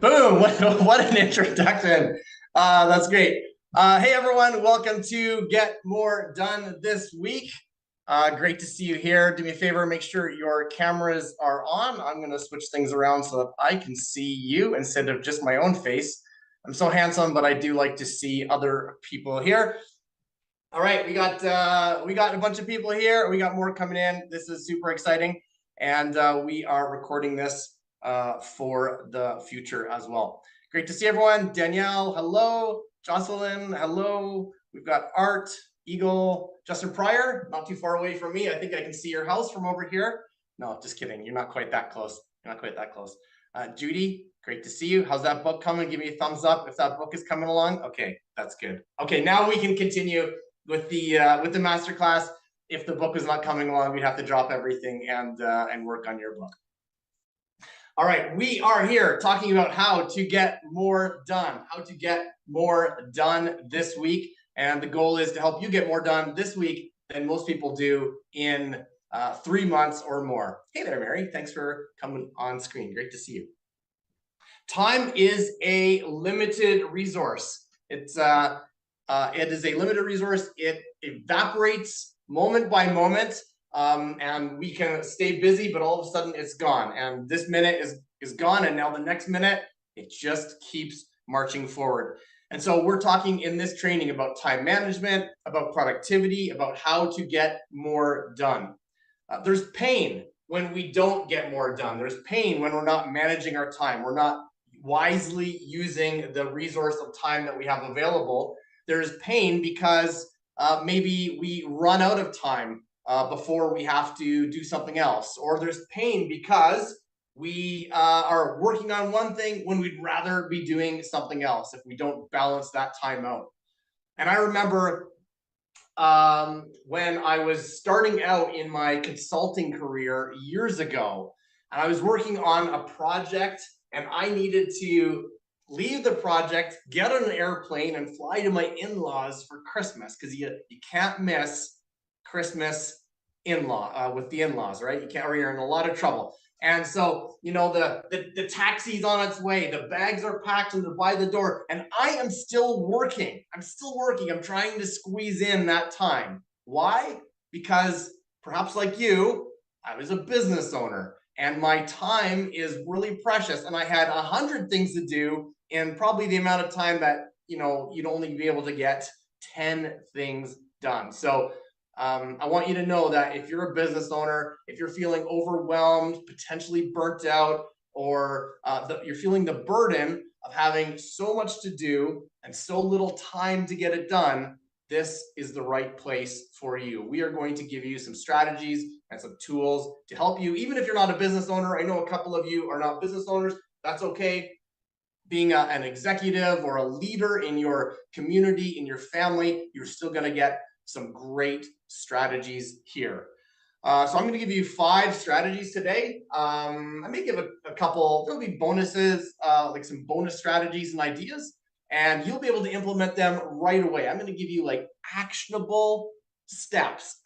Boom! What an introduction. That's great. Hey, everyone. Welcome to Get More Done this week. Great to see you here. Do me a favor, make sure your cameras are on. I'm going to switch things around so that I can see you instead of just my own face. I'm so handsome, but I do like to see other people here. All right, we got a bunch of people here. We got more coming in. This is super exciting, and we are recording this for the future as well. Great to see everyone. Danielle, hello. Jocelyn, hello. We've got Art, Eagle, Justin Pryor, not too far away from me. I think I can see your house from over here. No, just kidding. You're not quite that close. You're not quite that close. Judy, great to see you. How's that book coming? Give me a thumbs up if that book is coming along. Okay, that's good. Okay, now we can continue with the masterclass. If the book is not coming along, we'd have to drop everything and work on your book. All right, we are here talking about how to get more done, this week. And the goal is to help you get more done this week than most people do in 3 months or more. Hey there, Mary. Thanks for coming on screen. Great to see you. Time is a limited resource. It is a limited resource. It evaporates moment by moment. And we can stay busy, but all of a sudden it's gone. And this minute is gone, and now the next minute, it just keeps marching forward. And so we're talking in this training about time management, about productivity, about how to get more done. There's pain when we don't get more done. There's pain when we're not managing our time. We're not wisely using the resource of time that we have available. There's pain because maybe we run out of time before we have to do something else. Or there's pain because we are working on one thing when we'd rather be doing something else if we don't balance that time out. And I remember when I was starting out in my consulting career years ago, and I was working on a project, and I needed to leave the project, get on an airplane, and fly to my in-laws for Christmas, because you can't miss Christmas with the in-laws, right? You can't, or you're in a lot of trouble. And so, you know, the taxi's on its way, the bags are packed and they're by the door, and I am still working. I'm trying to squeeze in that time. Why? Because perhaps like you, I was a business owner and my time is really precious, and I had 100 things to do in probably the amount of time that, you know, you'd only be able to get 10 things done. So I want you to know that if you're a business owner, if you're feeling overwhelmed, potentially burnt out, or you're feeling the burden of having so much to do and so little time to get it done, this is the right place for you. We are going to give you some strategies and some tools to help you, even if you're not a business owner. I know a couple of you are not business owners. That's okay. Being an executive or a leader in your community, in your family, you're still going to get some great strategies here. So I'm going to give you 5 strategies today. I may give a couple, there'll be bonuses, like some bonus strategies and ideas, and you'll be able to implement them right away. I'm going to give you like actionable steps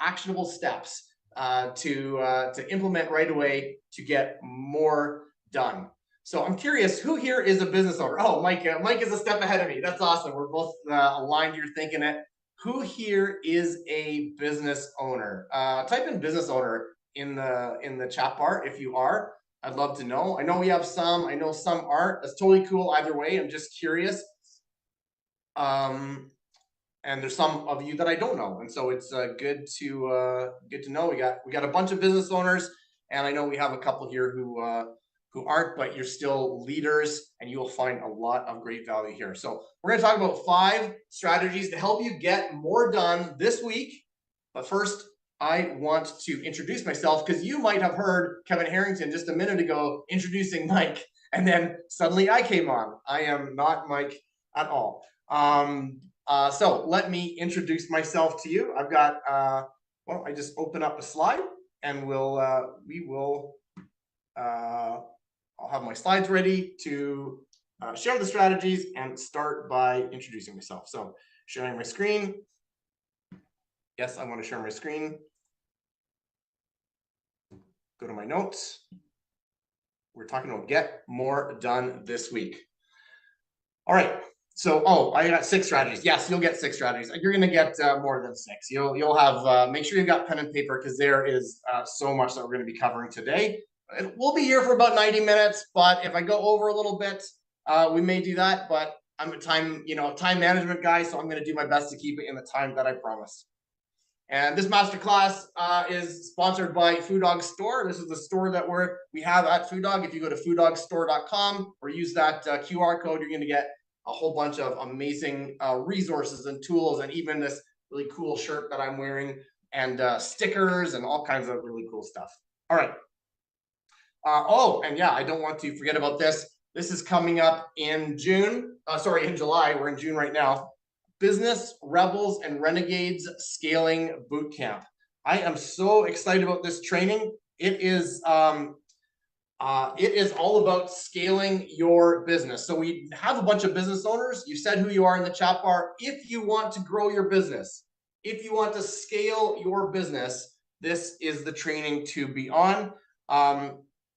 to implement right away to get more done. So I'm curious, who here is a business owner? Oh, Mike is a step ahead of me. That's awesome. We're both aligned. You're thinking it. Who here is a business owner? Type in business owner in the chat bar if you are. I'd love to know. I know we have some. I know some aren't. That's totally cool either way. I'm just curious. And there's some of you that I don't know, and so it's good to know. We got a bunch of business owners, and I know we have a couple here who aren't, but you're still leaders, and you will find a lot of great value here. So we're going to talk about 5 strategies to help you get more done this week. But first, I want to introduce myself, because you might have heard Kevin Harrington just a minute ago introducing Mike, and then suddenly I came on. I am not Mike at all. So let me introduce myself to you. I've got, well, I just open up a slide, and I'll have my slides ready to share the strategies and start by introducing myself. So sharing my screen. Yes, I want to share my screen. Go to my notes. We're talking about get more done this week. All right. So, I got 6 strategies. Yes, you'll get 6 strategies. You're going to get more than 6. You'll have, make sure you've got pen and paper because there is so much that we're going to be covering today. We'll be here for about 90 minutes, but if I go over a little bit, we may do that. But I'm a time management guy, so I'm going to do my best to keep it in the time that I promised. And this masterclass is sponsored by Food Dog Store. This is the store that we have at Food Dog. If you go to fooddogstore.com or use that QR code, you're going to get a whole bunch of amazing resources and tools, and even this really cool shirt that I'm wearing, and stickers and all kinds of really cool stuff. All right. And yeah, I don't want to forget about this. This is coming up in June. In July. We're in June right now. Business Rebels and Renegades Scaling Bootcamp. I am so excited about this training. It is all about scaling your business. So we have a bunch of business owners. You said who you are in the chat bar. If you want to grow your business, if you want to scale your business, this is the training to be on.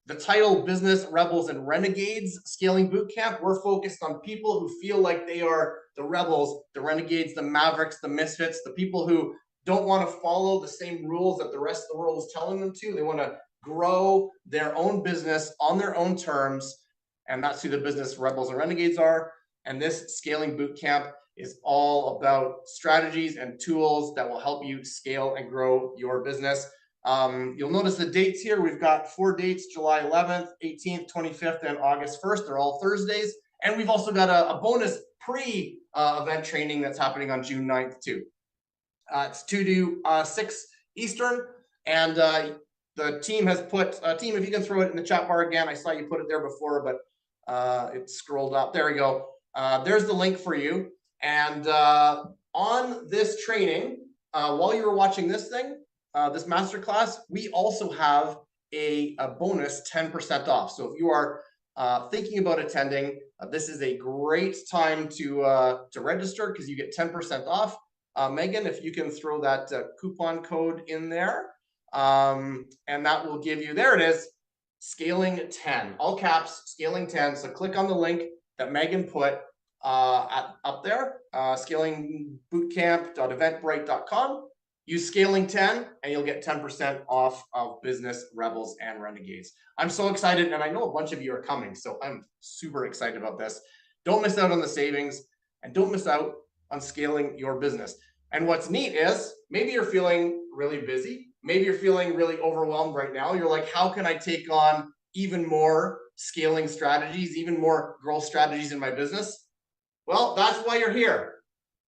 The title, Business Rebels and Renegades Scaling Bootcamp, we're focused on people who feel like they are the rebels, the renegades, the mavericks, the misfits, the people who don't want to follow the same rules that the rest of the world is telling them to. They want to grow their own business on their own terms, and that's who the Business Rebels and Renegades are. And this Scaling Bootcamp is all about strategies and tools that will help you scale and grow your business. You'll notice the dates here. We've got 4 dates: July 11th, 18th, 25th, and August 1st. They're all Thursdays. And we've also got a bonus pre-event training that's happening on June 9th too. It's 2 to 6 Eastern. And the team has put, team, if you can throw it in the chat bar again. I saw you put it there before, but it scrolled up. There we go. There's the link for you. And on this training, while you were watching this thing, this masterclass, we also have a bonus 10% off. So if you are thinking about attending, this is a great time to register because you get 10% off. Megan, if you can throw that coupon code in there, and that will give you, there it is, Scaling 10, all caps, Scaling 10. So click on the link that Megan put up there, scalingbootcamp.eventbrite.com. Use Scaling 10 and you'll get 10% off of Business Rebels and Renegades. I'm so excited, and I know a bunch of you are coming, so I'm super excited about this. Don't miss out on the savings, and don't miss out on scaling your business. And what's neat is maybe you're feeling really busy. Maybe you're feeling really overwhelmed right now. You're like, how can I take on even more scaling strategies, even more growth strategies in my business? Well, that's why you're here.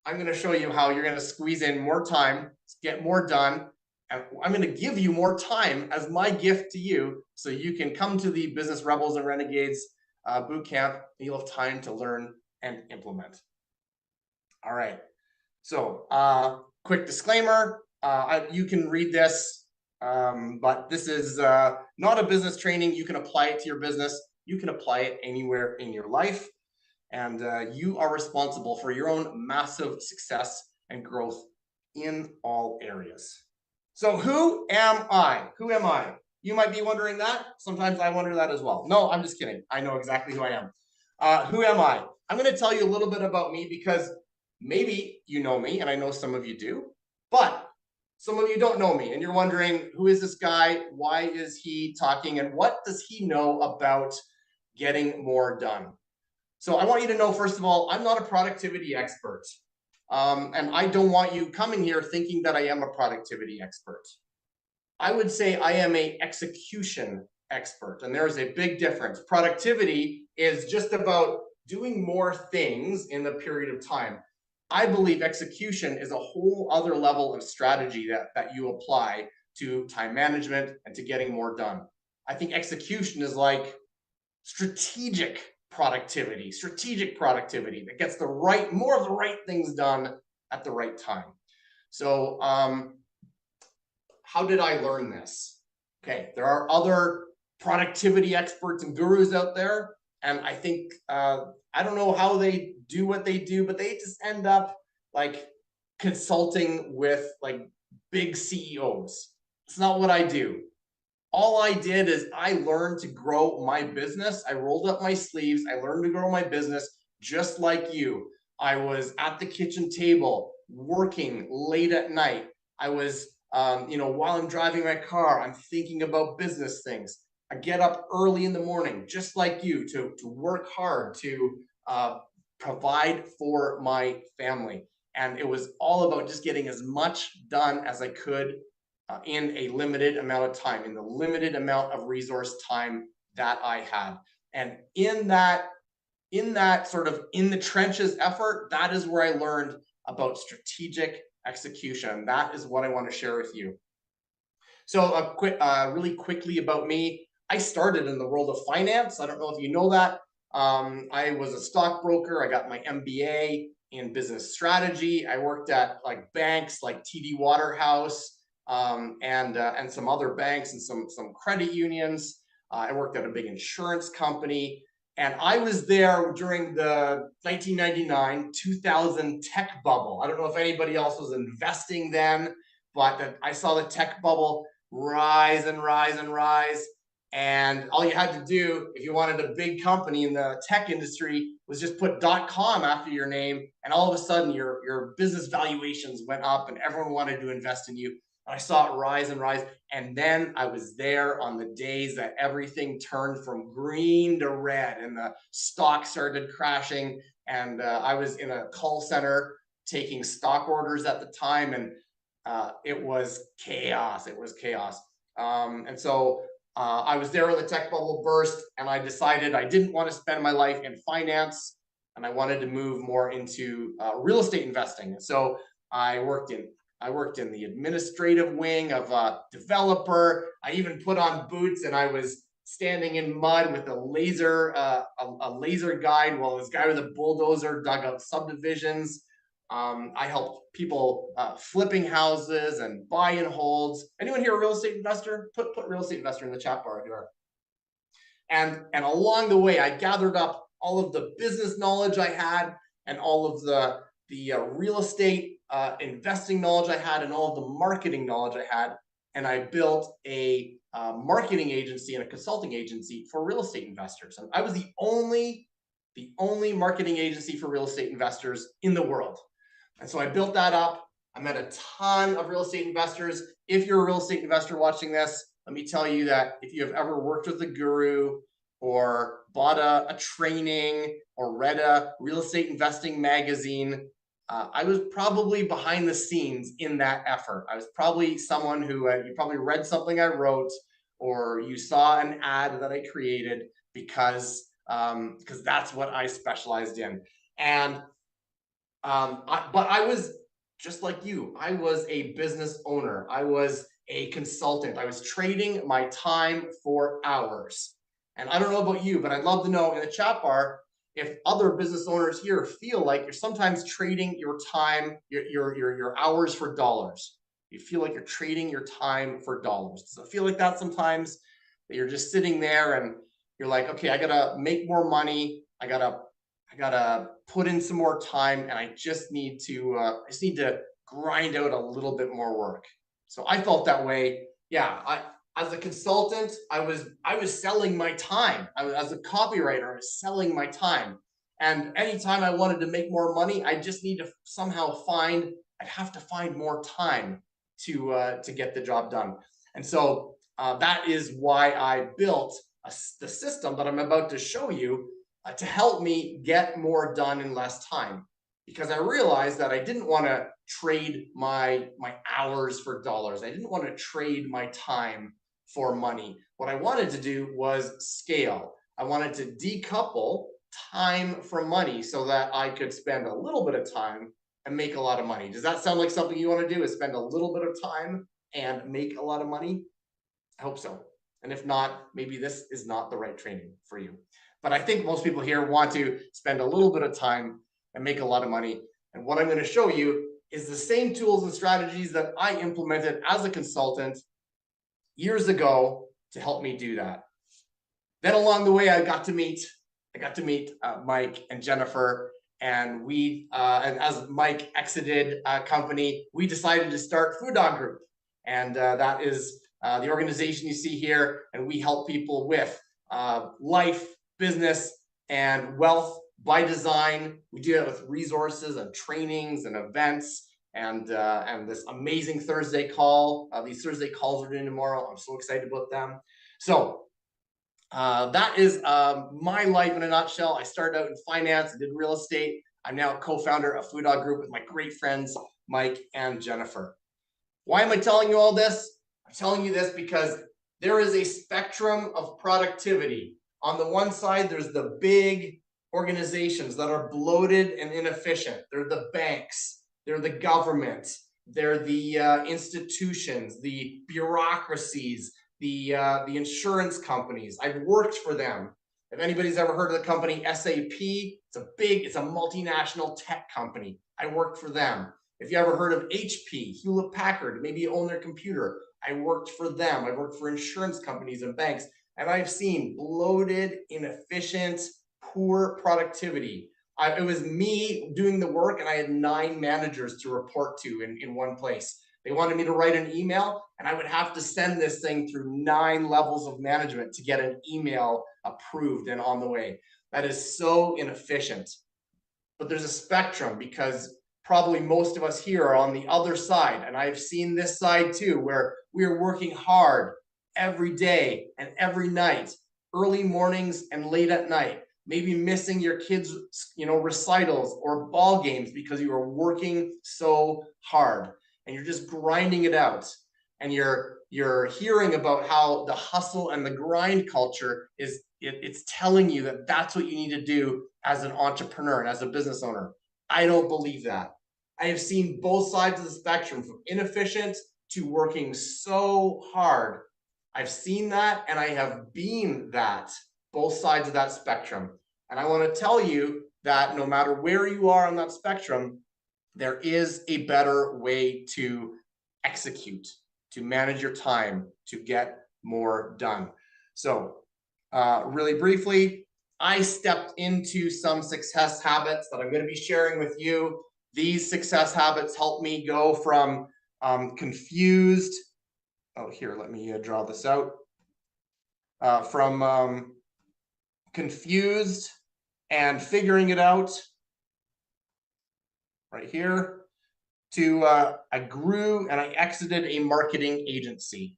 I'm going to show you how you're going to squeeze in more time, get more done. And I'm going to give you more time as my gift to you so you can come to the Business Rebels and Renegades bootcamp, and you'll have time to learn and implement. All right. So quick disclaimer, you can read this, but this is not a business training. You can apply it to your business. You can apply it anywhere in your life. And you are responsible for your own massive success and growth in all areas. So who am I? Who am I? You might be wondering that. Sometimes I wonder that as well. No, I'm just kidding. I know exactly who I am. Who am I? I'm going to tell you a little bit about me because maybe you know me, and I know some of you do, but some of you don't know me, and you're wondering, who is this guy? Why is he talking? And what does he know about getting more done? So I want you to know, first of all, I'm not a productivity expert. And I don't want you coming here thinking that I am a productivity expert. I would say I am an execution expert, and there is a big difference. Productivity is just about doing more things in the period of time. I believe execution is a whole other level of strategy that you apply to time management and to getting more done. I think execution is like strategic productivity that gets more of the right things done at the right time. So how did I learn this? Okay, there are other productivity experts and gurus out there, and I think I don't know how they do what they do, but they just end up like consulting with like big CEOs. It's not what I do. all I did is I learned to grow my business. I rolled up my sleeves. I learned to grow my business just like you. I was at the kitchen table working late at night. I was, while I'm driving my car, I'm thinking about business things. I get up early in the morning, just like you, to work hard to provide for my family. And it was all about just getting as much done as I could in a limited amount of time, in the limited amount of resource time that I had. And in that sort of in the trenches effort, that is where I learned about strategic execution. That is what I want to share with you. So really quickly about me. I started in the world of finance. I don't know if you know that. I was a stockbroker. I got my MBA in business strategy. I worked at like banks like TD Waterhouse, and some other banks and some credit unions. I worked at a big insurance company, and I was there during the 1999 2000 tech bubble. I don't know if anybody else was investing then, but I saw the tech bubble rise and rise and rise. And all you had to do if you wanted a big company in the tech industry was just put .com after your name, and all of a sudden your business valuations went up and everyone wanted to invest in you. I saw it rise and rise. And then I was there on the days that everything turned from green to red and the stock started crashing. And I was in a call center taking stock orders at the time, and it was chaos. It was chaos. And so I was there when the tech bubble burst, and I decided I didn't want to spend my life in finance, and I wanted to move more into real estate investing. And so I worked in the administrative wing of a developer. I even put on boots and I was standing in mud with a laser guide while this guy with a bulldozer dug out subdivisions. I helped people flipping houses and buy and holds. Anyone here a real estate investor? Put real estate investor in the chat bar if you are. And along the way, I gathered up all of the business knowledge I had and all of the real estate investing knowledge I had and all of the marketing knowledge I had, and I built a marketing agency and a consulting agency for real estate investors. And I was the only marketing agency for real estate investors in the world. And so I built that up. I met a ton of real estate investors. If you're a real estate investor watching this, let me tell you that if you have ever worked with a guru or bought a training or read a real estate investing magazine, I was probably behind the scenes in that effort. I was probably someone who you probably read something I wrote, or you saw an ad that I created because that's what I specialized in. And but I was just like you. I was a business owner. I was a consultant. I was trading my time for hours. And I don't know about you, but I'd love to know in the chat bar if other business owners here feel like you're sometimes trading your time, your hours for dollars. You feel like you're trading your time for dollars. Does it feel like that sometimes? That you're just sitting there and you're like, okay, I gotta make more money. I gotta put in some more time, and I just need to grind out a little bit more work. So I felt that way. Yeah, as a consultant, I was selling my time. As a copywriter, I was selling my time. And anytime I wanted to make more money, I just need to somehow I'd have to find more time to get the job done. And so that is why I built the system that I'm about to show you to help me get more done in less time. Because I realized that I didn't want to trade my hours for dollars. I didn't want to trade my time for money. What I wanted to do was scale. I wanted to decouple time from money so that I could spend a little bit of time and make a lot of money. Does that sound like something you want to do, is spend a little bit of time and make a lot of money? I hope so. And if not, maybe this is not the right training for you. But I think most people here want to spend a little bit of time and make a lot of money. And what I'm going to show you is the same tools and strategies that I implemented as a consultant years ago to help me do that. Then along the way, I got to meet Mike and Jennifer, and and as Mike exited company, we decided to start Food Dog Group, and that is the organization you see here, and we help people with life, business, and wealth by design. We do that with resources and trainings and events and this amazing Thursday call. These Thursday calls are doing tomorrow. I'm so excited about them. So that is my life in a nutshell. I started out in finance, I did real estate. I'm now a co-founder of Food Dog Group with my great friends, Mike and Jennifer. Why am I telling you all this? I'm telling you this because there is a spectrum of productivity. On the one side, there's the big organizations that are bloated and inefficient. They're the banks, they're the government, they're the institutions, the bureaucracies, the insurance companies. I've worked for them. If anybody's ever heard of the company SAP, it's a multinational tech company. I worked for them. If you ever heard of HP, Hewlett Packard, maybe you own their computer. I worked for them. I worked for insurance companies and banks, and I've seen bloated, inefficient, poor productivity. It was me doing the work, and I had 9 managers to report to in one place. They wanted me to write an email, and I would have to send this thing through 9 levels of management to get an email approved and on the way. That is so inefficient. But there's a spectrum, because probably most of us here are on the other side, and I've seen this side too, where we are working hard every day and every night, early mornings and late at night, maybe missing your kids' recitals or ball games because you are working so hard and you're just grinding it out. And you're hearing about how the hustle and the grind culture it's telling you that that's what you need to do as an entrepreneur and as a business owner. I don't believe that. I have seen both sides of the spectrum, from inefficient to working so hard. I've seen that, and I have been that, both sides of that spectrum. And I want to tell you that no matter where you are on that spectrum, there is a better way to execute, to manage your time, to get more done. So really briefly, I stepped into some success habits that I'm going to be sharing with you. These success habits help me go from confused. Oh, here, let me draw this out. From confused and figuring it out right here to I grew and I exited a marketing agency.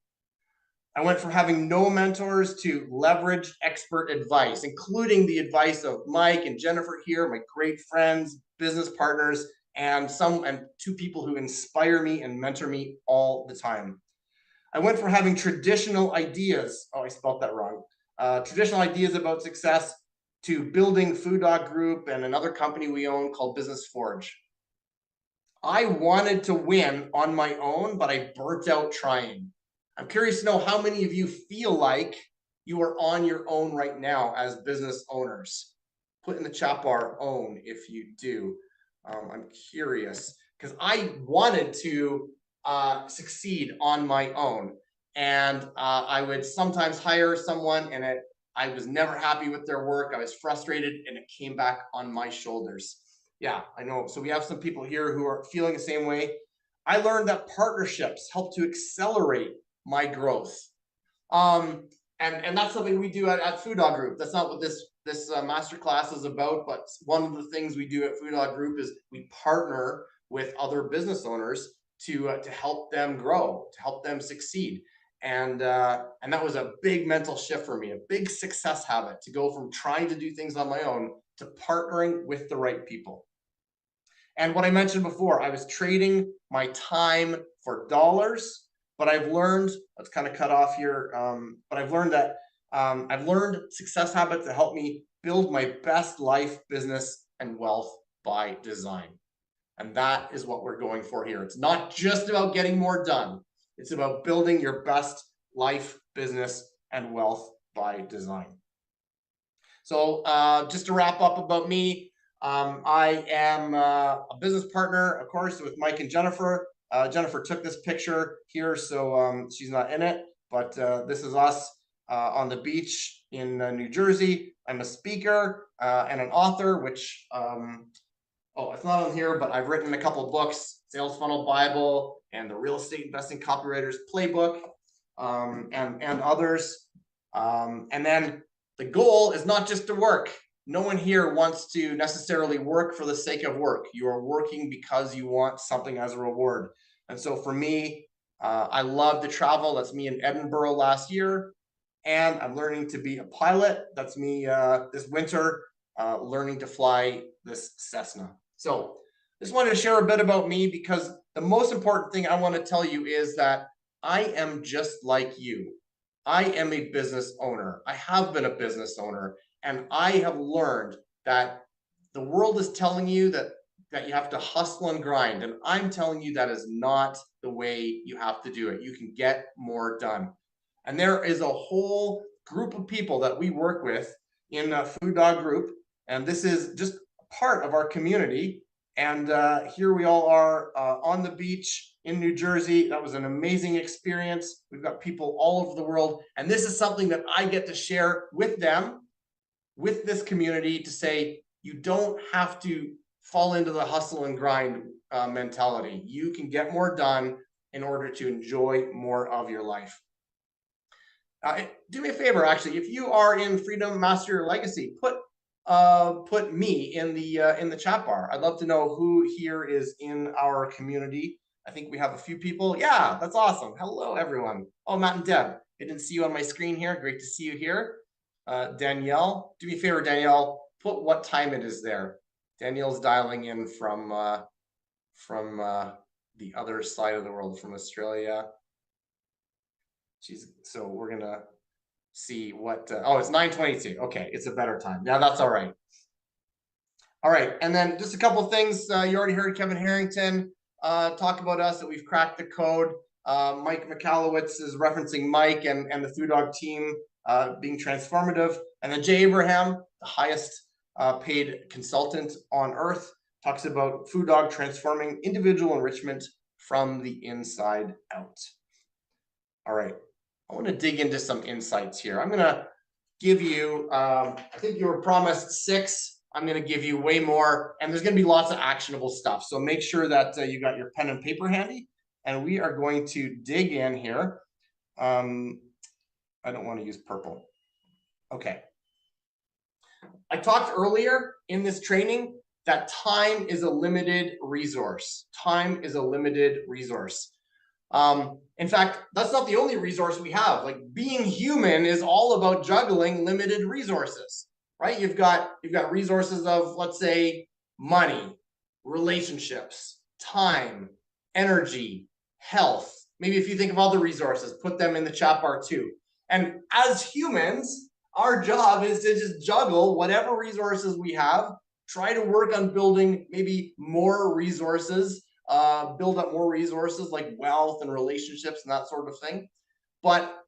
I went from having no mentors to leverage expert advice, including the advice of Mike and Jennifer here, my great friends, business partners, and 2 people who inspire me and mentor me all the time. I went from having traditional ideas, oh, I spelled that wrong, traditional ideas about success, to building Food Dog Group and another company we own called Business Forge. I wanted to win on my own, but I burnt out trying. I'm curious to know how many of you feel like you are on your own right now as business owners. Put in the chat bar "own" if you do. I'm curious, because I wanted to succeed on my own, and I would sometimes hire someone, and I was never happy with their work. I was frustrated, and it came back on my shoulders. Yeah, I know. So we have some people here who are feeling the same way. I learned that partnerships help to accelerate my growth. And that's something we do at Food Dog Group. That's not what this masterclass is about, but one of the things we do at Food Dog Group is we partner with other business owners to help them grow, to help them succeed. And that was a big mental shift for me, a big success habit, to go from trying to do things on my own to partnering with the right people. And what I mentioned before, I was trading my time for dollars, but I've learned, let's kind of cut off here, but I've learned that I've learned success habits that help me build my best life, business, and wealth by design. And that is what we're going for here. It's not just about getting more done. It's about building your best life, business, and wealth by design. So just to wrap up about me, I am a business partner, of course, with Mike and Jennifer. Jennifer took this picture here, so she's not in it, but this is us on the beach in New Jersey. I'm a speaker and an author, which, oh, it's not on here, but I've written a couple of books, Sales Funnel Bible and the Real Estate Investing Copywriter's Playbook. and others. And then the goal is not just to work. No one here wants to necessarily work for the sake of work. You are working because you want something as a reward. And so for me, I love to travel. That's me in Edinburgh last year. And I'm learning to be a pilot. That's me this winter, learning to fly this Cessna. So just wanted to share a bit about me, because the most important thing I want to tell you is that I am just like you. I am a business owner. I have been a business owner, and I have learned that the world is telling you that you have to hustle and grind, and I'm telling you that is not the way you have to do it. You can get more done. And there is a whole group of people that we work with in a Food Dog Group, and this is just part of our community. And here we all are on the beach in New Jersey. That was an amazing experience. We've got people all over the world, and this is something that I get to share with them, with this community, to say you don't have to fall into the hustle and grind mentality. You can get more done in order to enjoy more of your life. Do me a favor, actually, if you are in Freedom Master Your Legacy, put me in the chat bar. I'd love to know who here is in our community. I think we have a few people. Yeah, that's awesome. Hello, everyone. Oh, Matt and Deb. I didn't see you on my screen here. Great to see you here. Danielle, do me a favor, Danielle, put what time it is there. Danielle's dialing in from the other side of the world, from Australia. So we're gonna see what. Oh, it's 9:22. Okay, it's a better time. Yeah, that's all right. All right, and then just a couple of things. You already heard Kevin Harrington talk about us, that we've cracked the code. Mike Michalowicz is referencing Mike and the Food Dog team being transformative. And then Jay Abraham, the highest paid consultant on earth, talks about Food Dog transforming individual enrichment from the inside out. All right, I want to dig into some insights here. I'm going to give you, I think you were promised 6. I'm going to give you way more, and there's going to be lots of actionable stuff. So make sure that you got your pen and paper handy, and we are going to dig in here. I don't want to use purple. Okay. I talked earlier in this training that time is a limited resource. Time is a limited resource. In fact, that's not the only resource we have. Like, being human is all about juggling limited resources, right? You've got resources of, let's say, money, relationships, time, energy, health. Maybe if you think of other resources, put them in the chat bar too. And as humans, our job is to just juggle whatever resources we have, try to work on building maybe more resources, build up more resources like wealth and relationships and that sort of thing. But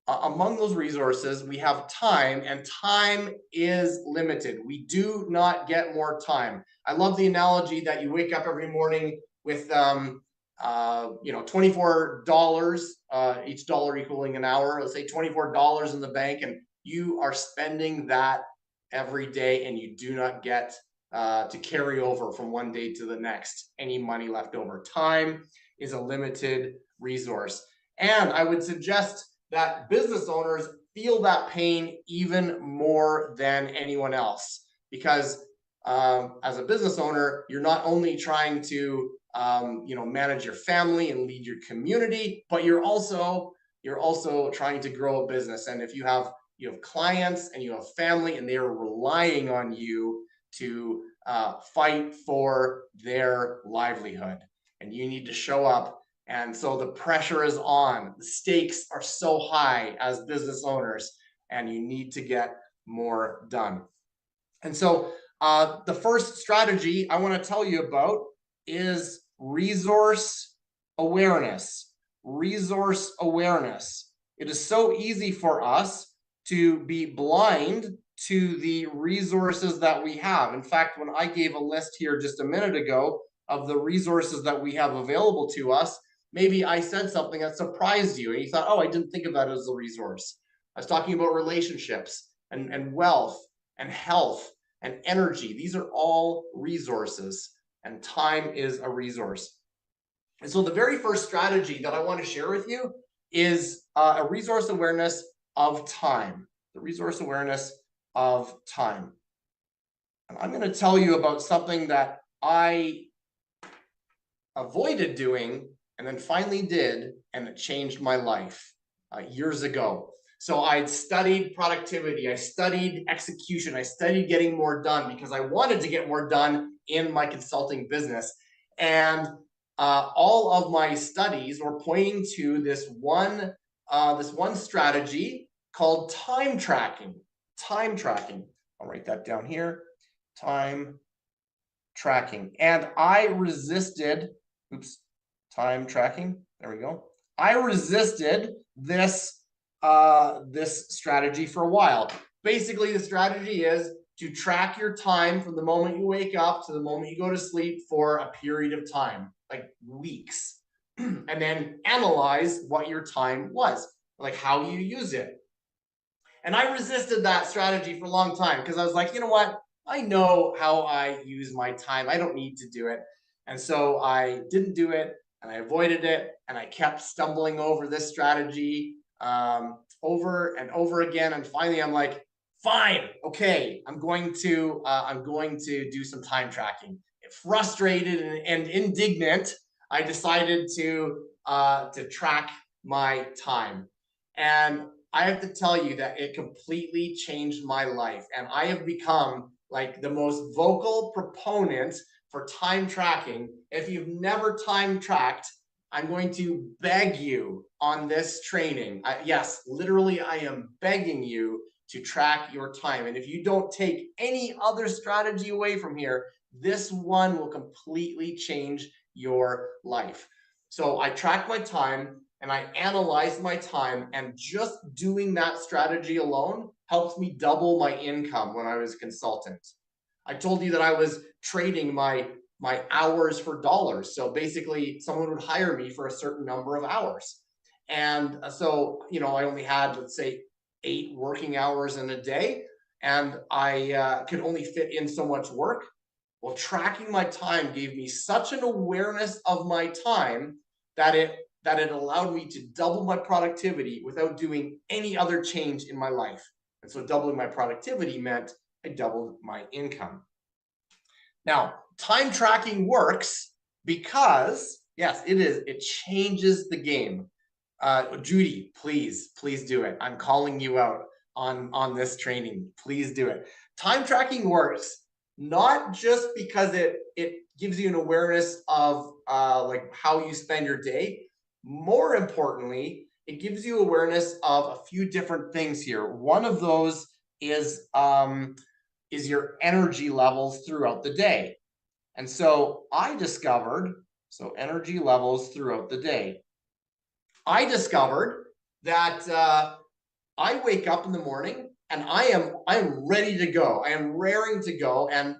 among those resources, we have time, and time is limited. We do not get more time. I love the analogy that you wake up every morning with $24, each dollar equaling an hour. Let's say $24 in the bank, and you are spending that every day, and you do not get to carry over from one day to the next any money left over. Time is a limited resource. And I would suggest that business owners feel that pain even more than anyone else, because as a business owner, you're not only trying to manage your family and lead your community, but you're also trying to grow a business. And if you have clients and you have family, and they are relying on you to fight for their livelihood, and you need to show up. And so the pressure is on. The stakes are so high as business owners, and you need to get more done. And so the first strategy I want to tell you about is resource awareness. Resource awareness. It is so easy for us to be blind to the resources that we have. In fact, when I gave a list here just a minute ago of the resources that we have available to us, maybe I said something that surprised you, and you thought, oh, I didn't think of that as a resource. I was talking about relationships and wealth and health and energy. These are all resources, and time is a resource. And so the very first strategy that I want to share with you is a resource awareness of time. The resource awareness of time. And I'm going to tell you about something that I avoided doing and then finally did, and it changed my life years ago. So I'd studied productivity, I studied execution, I studied getting more done because I wanted to get more done in my consulting business. And all of my studies were pointing to this one strategy called time tracking. Time tracking. I'll write that down here. Time tracking. And I resisted, time tracking. There we go. I resisted this strategy for a while. Basically, the strategy is to track your time from the moment you wake up to the moment you go to sleep for a period of time, like weeks, and then analyze what your time was, like how you use it. And I resisted that strategy for a long time because I was like, you know what? I know how I use my time. I don't need to do it. And so I didn't do it and I avoided it and I kept stumbling over this strategy over and over again. And finally, I'm like, fine, okay, I'm going to do some time tracking. Frustrated and indignant, I decided to track my time. And I have to tell you that it completely changed my life. And I have become like the most vocal proponent for time tracking. If you've never time tracked, I'm going to beg you on this training. Yes, literally, I am begging you to track your time. And if you don't take any other strategy away from here, this one will completely change your life. So I track my time and I analyzed my time, and just doing that strategy alone helped me double my income when I was a consultant. I told you that I was trading my hours for dollars. So basically, someone would hire me for a certain number of hours. And so, I only had, let's say, 8 working hours in a day, and I could only fit in so much work. Well, tracking my time gave me such an awareness of my time that it allowed me to double my productivity without doing any other change in my life. And so doubling my productivity meant I doubled my income. Now, time tracking works because, yes, it changes the game. Judy, please do it. I'm calling you out on this training. Please do it. Time tracking works not just because it gives you an awareness of like how you spend your day. More importantly, it gives you awareness of a few different things here. One of those is your energy levels throughout the day. And so I discovered, energy levels throughout the day. I discovered that I wake up in the morning and I am ready to go. I am raring to go, and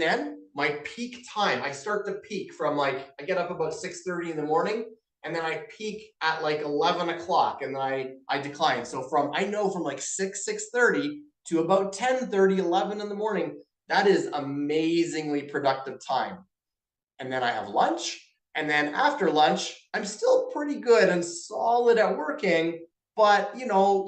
then my peak time. I start to peak from I get up about 6:30 in the morning, and then I peak at 11 o'clock, and then I decline. So from 6:30 to about 10:30, 11 in the morning, that is amazingly productive time. And then I have lunch. And then after lunch, I'm still pretty good and solid at working, but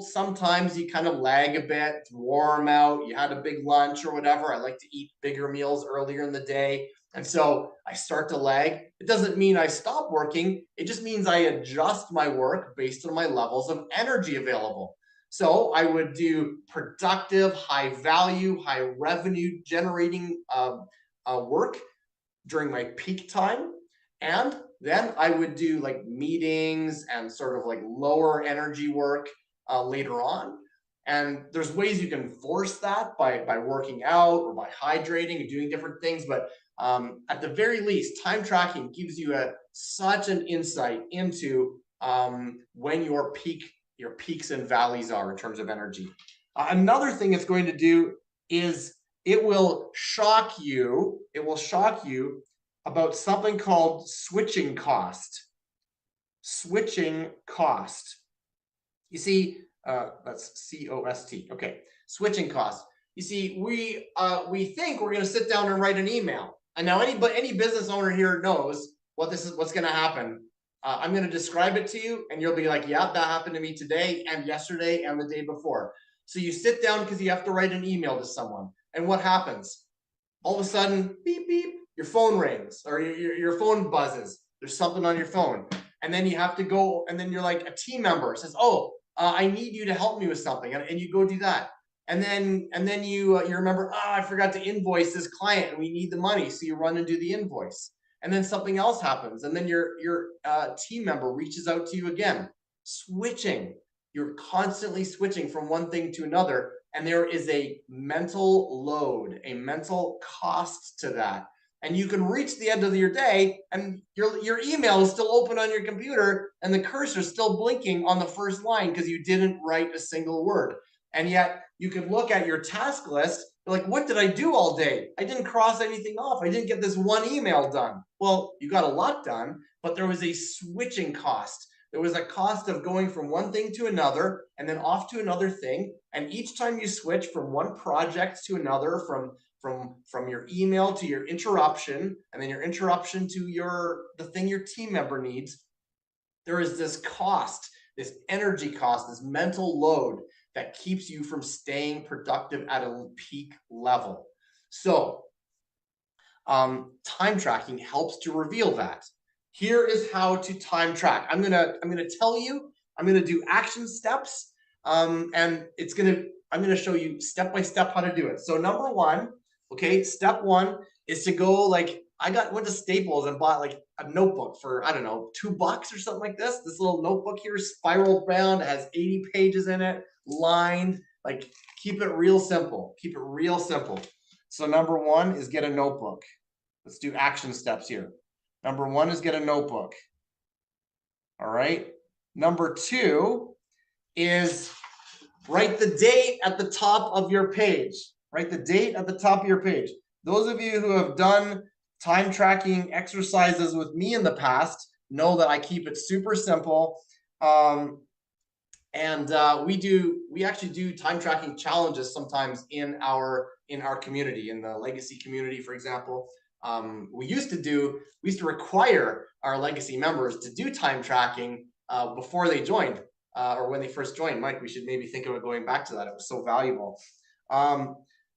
sometimes you kind of lag a bit, it's warm out, you had a big lunch or whatever. I like to eat bigger meals earlier in the day. And so I start to lag. It doesn't mean I stop working. It just means I adjust my work based on my levels of energy available. So I would do productive, high value, high revenue generating work during my peak time. And then I would do meetings and sort of lower energy work later on. And there's ways you can force that by working out or by hydrating and doing different things. But at the very least, time tracking gives you such an insight into when your peaks and valleys are in terms of energy. Another thing it's going to do is it will shock you about something called switching cost. Switching cost. You see, that's COST. Okay, switching cost. You see, we think we're going to sit down and write an email. And now any business owner here knows what's going to happen. I'm going to describe it to you and you'll be like, yeah, that happened to me today and yesterday and the day before. So you sit down because you have to write an email to someone. And what happens? All of a sudden, beep, beep, your phone rings or your phone buzzes. There's something on your phone. And then you have to go, and then you're like, a team member says, oh, I need you to help me with something. And you go do that. And then you remember, oh, I forgot to invoice this client and we need the money. So you run and do the invoice. And then something else happens. And then your team member reaches out to you again. Switching. You're constantly switching from one thing to another. And there is a mental load, a mental cost to that. And you can reach the end of your day and your email is still open on your computer and the cursor is still blinking on the first line because you didn't write a single word. And yet you could look at your task list, like, what did I do all day? I didn't cross anything off. I didn't get this one email done. Well, you got a lot done, but there was a switching cost. There was a cost of going from one thing to another and then off to another thing. And each time you switch from one project to another, from your email to your interruption, and then your interruption to the thing your team member needs, there is this cost, this energy cost, this mental load that keeps you from staying productive at a peak level. So time tracking helps to reveal that. Here is how to time track. I'm gonna tell you, I'm gonna do action steps, and I'm gonna show you step by step how to do it. So number one, okay, step one is to go, like, went to Staples and bought like a notebook for, I don't know, $2 or something like this. This little notebook here, spiral bound, has 80 pages in it, lined. Like, keep it real simple. Keep it real simple. So number one is get a notebook. Let's do action steps here. Number one is get a notebook. All right. Number two is write the date at the top of your page. Write the date at the top of your page. Those of you who have done time tracking exercises with me in the past know that I keep it super simple. We actually do time tracking challenges sometimes in our community, in the legacy community, for example. We used to require our legacy members to do time tracking before they joined, or when they first joined. Mike, we should maybe think about going back to that. It was so valuable.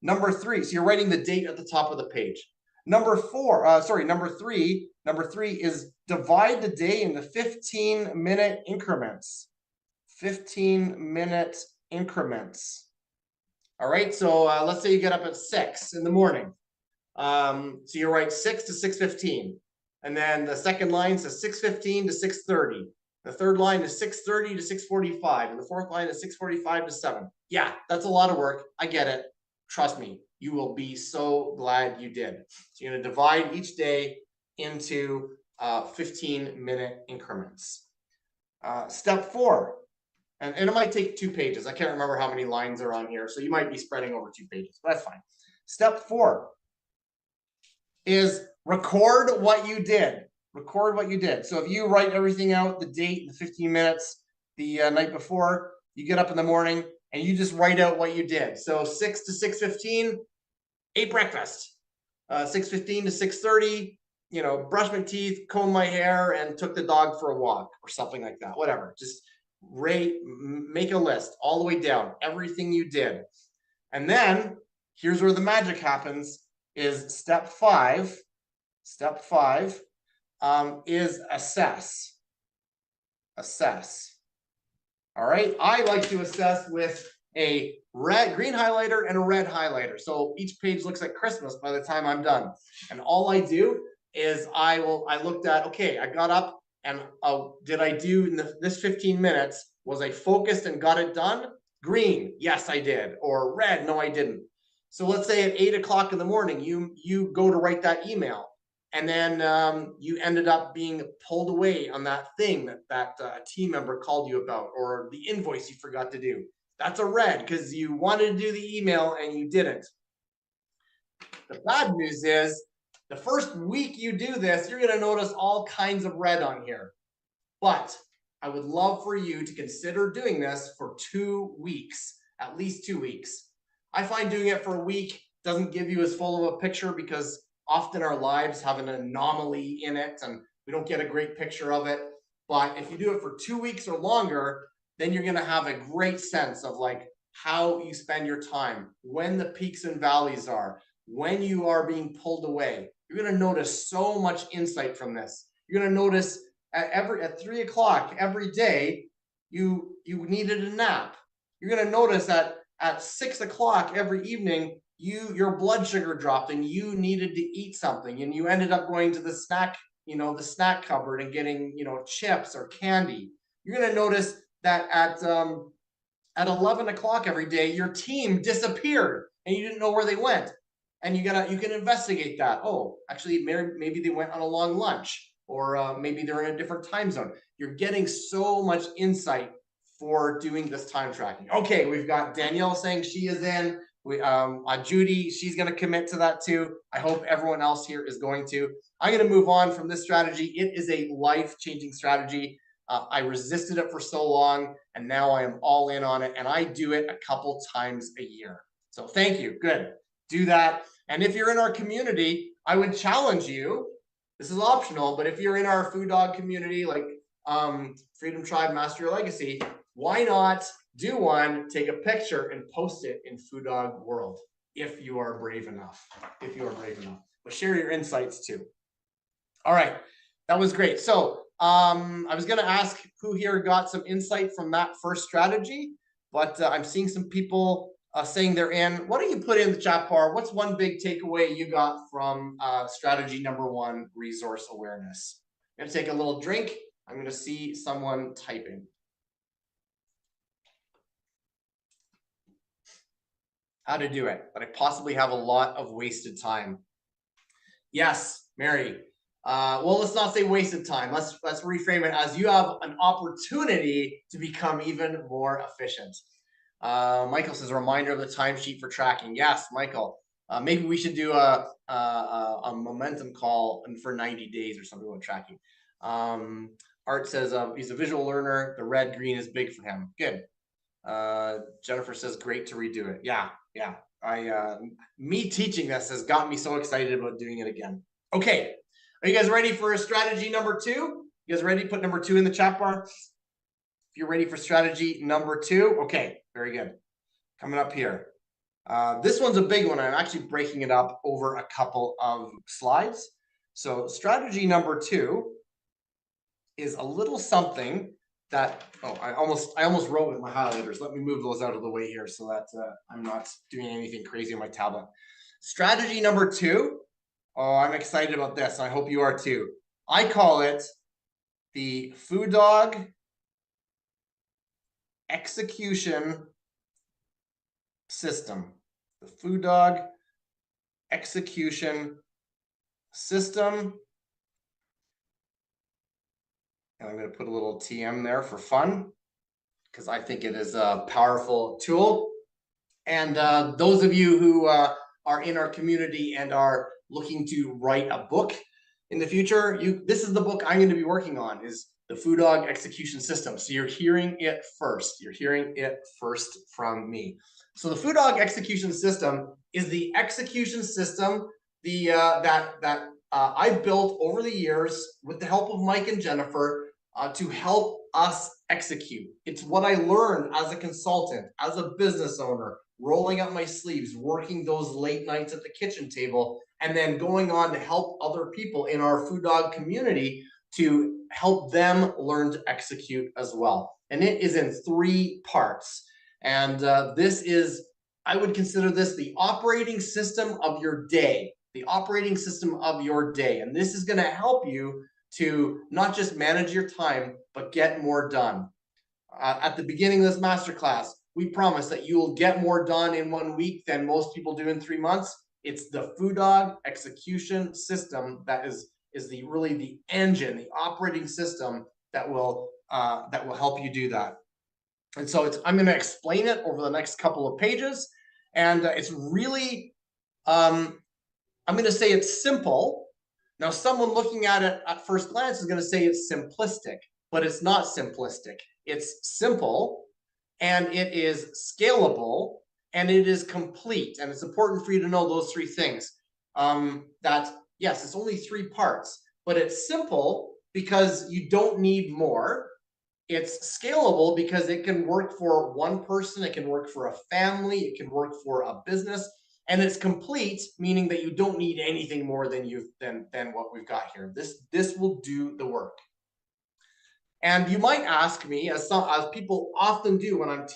Number three, so you're writing the date at the top of the page. Number three is divide the day into 15-minute increments. 15-minute increments. All right, so let's say you get up at 6 in the morning. So you write 6 to 6:15, and then the second line says 6:15 to 6:30. The third line is 6:30 to 6:45, and the fourth line is 6:45 to 7. Yeah, that's a lot of work. I get it. Trust me, you will be so glad you did. So you're going to divide each day into 15-minute increments. Step 4, and it might take 2 pages. I can't remember how many lines are on here, so you might be spreading over 2 pages, but that's fine. Step 4 is record what you did. Record what you did. So if you write everything out, the date, the 15 minutes, the night before, you get up in the morning and you just write out what you did. So 6 to 6:15, ate breakfast. 6:15 to 6:30, brush my teeth, comb my hair, and took the dog for a walk or something like that. Whatever. Just make a list all the way down, everything you did. And then here's where the magic happens, is step 5. Step 5 is assess. Assess. All right. I like to assess with a green highlighter and a red highlighter. So each page looks like Christmas by the time I'm done. And all I do is I looked at, okay, I got up and did I do in this 15 minutes, was I focused and got it done? Green, yes, I did. Or red, no, I didn't. So let's say at 8 o'clock in the morning, you go to write that email, and then you ended up being pulled away on that thing that team member called you about, or the invoice you forgot to do. That's a red because you wanted to do the email and you didn't. The bad news is the first week you do this, you're going to notice all kinds of red on here. But I would love for you to consider doing this for 2 weeks, at least 2 weeks. I find doing it for a week doesn't give you as full of a picture because often our lives have an anomaly in it and we don't get a great picture of it. But if you do it for 2 weeks or longer, then you're going to have a great sense of like how you spend your time, when the peaks and valleys are, when you are being pulled away. You're going to notice so much insight from this. You're going to notice at 3 o'clock every day, you needed a nap. You're going to notice that at 6 o'clock every evening, your blood sugar dropped and you needed to eat something, and you ended up going to the snack cupboard and getting, chips or candy. You're going to notice that at 11 o'clock every day, your team disappeared and you didn't know where they went. And you can investigate that. Oh, actually, maybe they went on a long lunch, or maybe they're in a different time zone. You're getting so much insight for doing this time tracking. Okay, we've got Danielle saying she is in. Judy, she's going to commit to that too. I hope everyone else here is going to. I'm going to move on from this strategy. It is a life-changing strategy. I resisted it for so long, and now I am all in on it, and I do it a couple times a year. So thank you. Good. Do that. And if you're in our community, I would challenge you. This is optional, but if you're in our Food Dog community, like Freedom Tribe Master Your Legacy, why not do one, take a picture, and post it in Food Dog World if you are brave enough. But share your insights too. All right, that was great. So I was going to ask who here got some insight from that first strategy, but I'm seeing some people saying they're in. Why don't you put in the chat bar, what's one big takeaway you got from strategy number 1, resource awareness? I'm going to take a little drink. I'm going to see someone typing. How to do it, but I possibly have a lot of wasted time. Yes, Mary. Well, let's not say wasted time. Let's reframe it as you have an opportunity to become even more efficient. Michael says a reminder of the timesheet for tracking. Yes, Michael. Maybe we should do a momentum call for 90 days or something with tracking. Art says he's a visual learner. The red green is big for him. Good. Jennifer says great to redo it. Yeah. Me teaching this has got me so excited about doing it again. Okay. Are you guys ready for strategy number 2? You guys ready? Put number 2 in the chat bar. If you're ready for strategy number 2. Okay, very good. Coming up here. This one's a big one. I'm actually breaking it up over a couple of slides. So strategy number 2 is a little something that, I almost wrote with my highlighters. Let me move those out of the way here so that I'm not doing anything crazy on my tablet. Strategy number 2. Oh, I'm excited about this. I hope you are too. I call it the Food Dog execution system. The Food Dog execution system. And I'm going to put a little TM there for fun, because I think it is a powerful tool. And those of you who are in our community and are looking to write a book in the future, this is the book I'm going to be working on, is the Food Dog execution system. So you're hearing it first. You're hearing it first from me. So the Food Dog execution system is the execution system that I've built over the years with the help of Mike and Jennifer to help us execute. It's what I learned as a consultant, as a business owner, rolling up my sleeves, working those late nights at the kitchen table, and then going on to help other people in our Food Dog community to help them learn to execute as well. And it is in 3 parts. And I would consider this the operating system of your day, the operating system of your day. And this is going to help you to not just manage your time, but get more done. At the beginning of this masterclass, we promise that you will get more done in 1 week than most people do in 3 months. It's the Food Dog execution system that is really the engine, the operating system that will help you do that. And so I'm going to explain it over the next couple of pages, and it's really I'm going to say it's simple. Now, someone looking at it at first glance is going to say it's simplistic, but it's not simplistic. It's simple, and it is scalable, and it is complete. And it's important for you to know those 3 things. That yes, it's only 3 parts, but it's simple because you don't need more. It's scalable because it can work for one person, it can work for a family, it can work for a business, and it's complete, meaning that you don't need anything more than what we've got here. This will do the work. And you might ask me, as people often do when I'm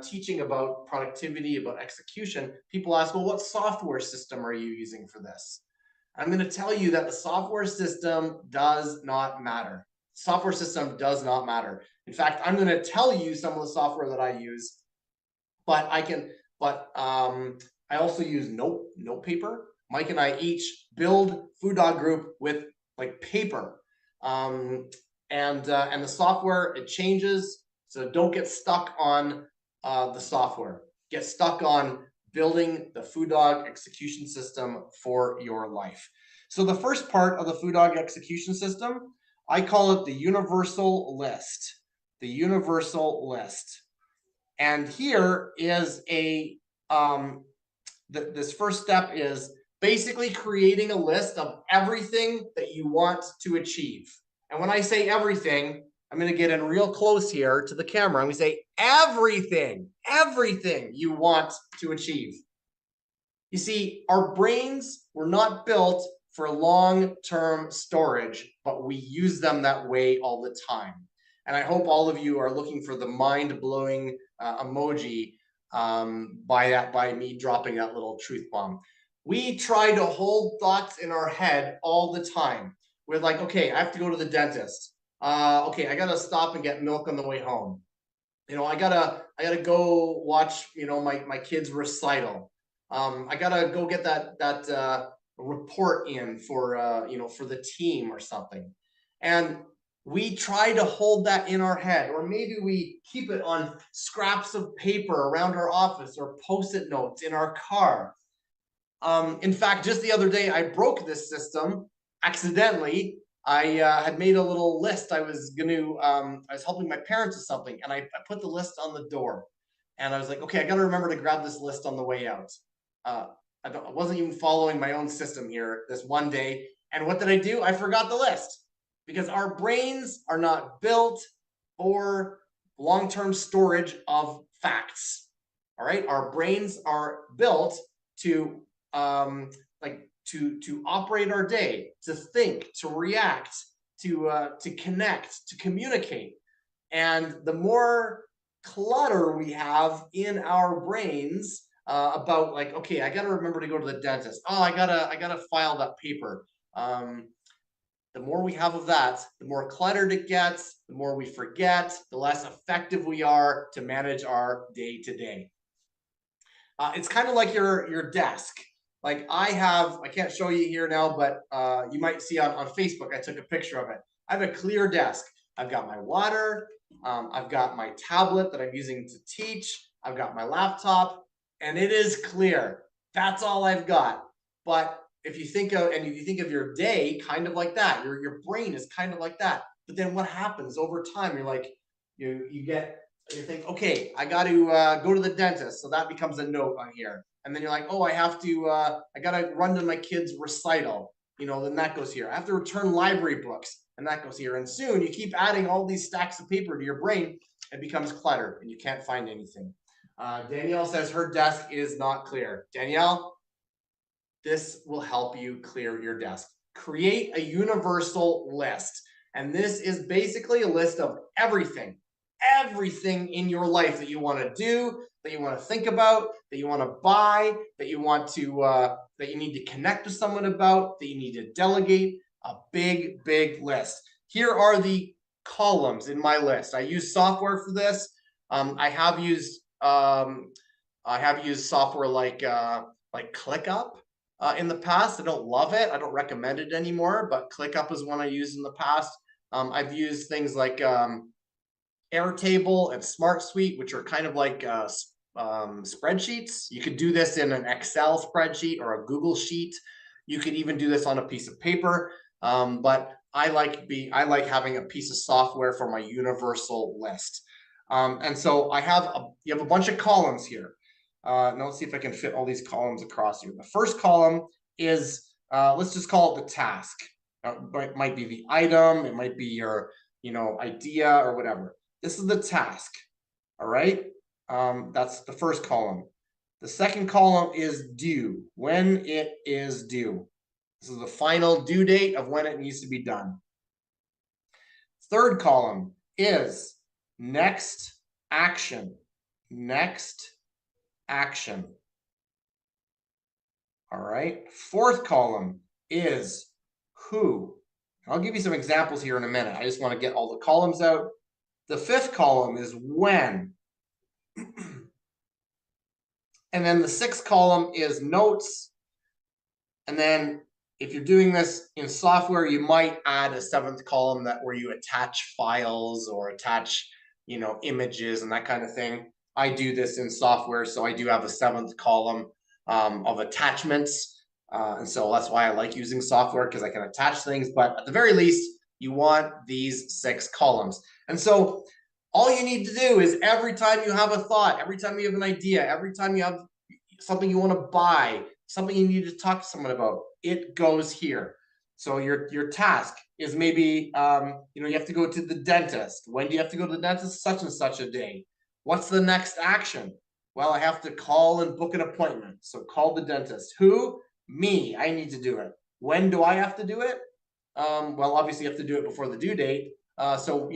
teaching about productivity, about execution, people ask, well, what software system are you using for this? I'm going to tell you that the software system does not matter. Software system does not matter. In fact, I'm going to tell you some of the software that I use, but I also use notepaper. Mike and I each build Food Dog Group with like paper. And the software, it changes, so don't get stuck on the software. Get stuck on building the Food Dog execution system for your life. So the first part of the Food Dog execution system, I call it the universal list. The universal list. And here is this first step is basically creating a list of everything that you want to achieve. And when I say everything, I'm going to get in real close here to the camera. I'm going to say everything you want to achieve. You see, our brains were not built for long-term storage, but we use them that way all the time. And I hope all of you are looking for the mind-blowing emoji by me dropping that little truth bomb. We try to hold thoughts in our head all the time. We're like, okay, I have to go to the dentist. Okay, I gotta stop and get milk on the way home. You know, I gotta go watch, you know, my kid's recital. I gotta go get that report in for you know, for the team or something. And we try to hold that in our head, or maybe we keep it on scraps of paper around our office or post-it notes in our car. In fact, just the other day, I broke this system accidentally. I had made a little list. I was helping my parents with something, and I put the list on the door. And I was like, okay, I got to remember to grab this list on the way out. I wasn't even following my own system here this one day. And what did I do? I forgot the list, because our brains are not built for long-term storage of facts. All right, our brains are built to to operate our day, to think, to react, to connect, to communicate. And the more clutter we have in our brains about like, okay, I got to remember to go to the dentist. Oh, I gotta file that paper. The more we have of that, the more cluttered it gets, the more we forget, the less effective we are to manage our day to day. It's kind of like your desk. Like I can't show you here now, but you might see on Facebook, I took a picture of it. I have a clear desk. I've got my water. I've got my tablet that I'm using to teach. I've got my laptop, and it is clear. That's all I've got. But if you think of your day kind of like that, your brain is kind of like that. But then what happens over time? You're like, you think, okay, I got to go to the dentist. So that becomes a note on here. And then you're like, oh, I got to run to my kid's recital. You know, then that goes here. I have to return library books, and that goes here. And soon you keep adding all these stacks of paper to your brain. It becomes cluttered and you can't find anything. Danielle says her desk is not clear. Danielle, this will help you clear your desk. Create a universal list. And this is basically a list of everything in your life that you want to do, that you want to think about, that you want to buy, that you want to that you need to connect with someone about, that you need to delegate. A big list. Here are the columns in my list. I use software for this. I have used software like ClickUp in the past. I don't love it. I don't recommend it anymore, but ClickUp is one I used in the past. I've used things like Airtable and SmartSuite, which are kind of like spreadsheets. You could do this in an Excel spreadsheet or a Google sheet. You could even do this on a piece of paper. But I like having a piece of software for my universal list. And so you have a bunch of columns here. Now let's see if I can fit all these columns across here. The first column is, let's just call it the task. It might be the item, it might be your, idea or whatever. This is the task. All right. That's the first column. The second column is due, when it is due. This is the final due date of when it needs to be done. Third column is next action. Next action. All right. Fourth column is who. I'll give you some examples here in a minute. I just want to get all the columns out. The fifth column is when. And then the sixth column is notes. And then if you're doing this in software, you might add a seventh column where you attach files or attach, images and that kind of thing. I do this in software, so I do have a seventh column of attachments. And so that's why I like using software, because I can attach things. But at the very least, you want these 6 columns. And so all you need to do is every time you have a thought, every time you have an idea, every time you have something you want to buy, something you need to talk to someone about, it goes here. So your task is maybe, you have to go to the dentist. When do you have to go to the dentist? Such and such a day. What's the next action? Well, I have to call and book an appointment. So call the dentist. Who? Me. I need to do it. When do I have to do it? Well, obviously you have to do it before the due date. So,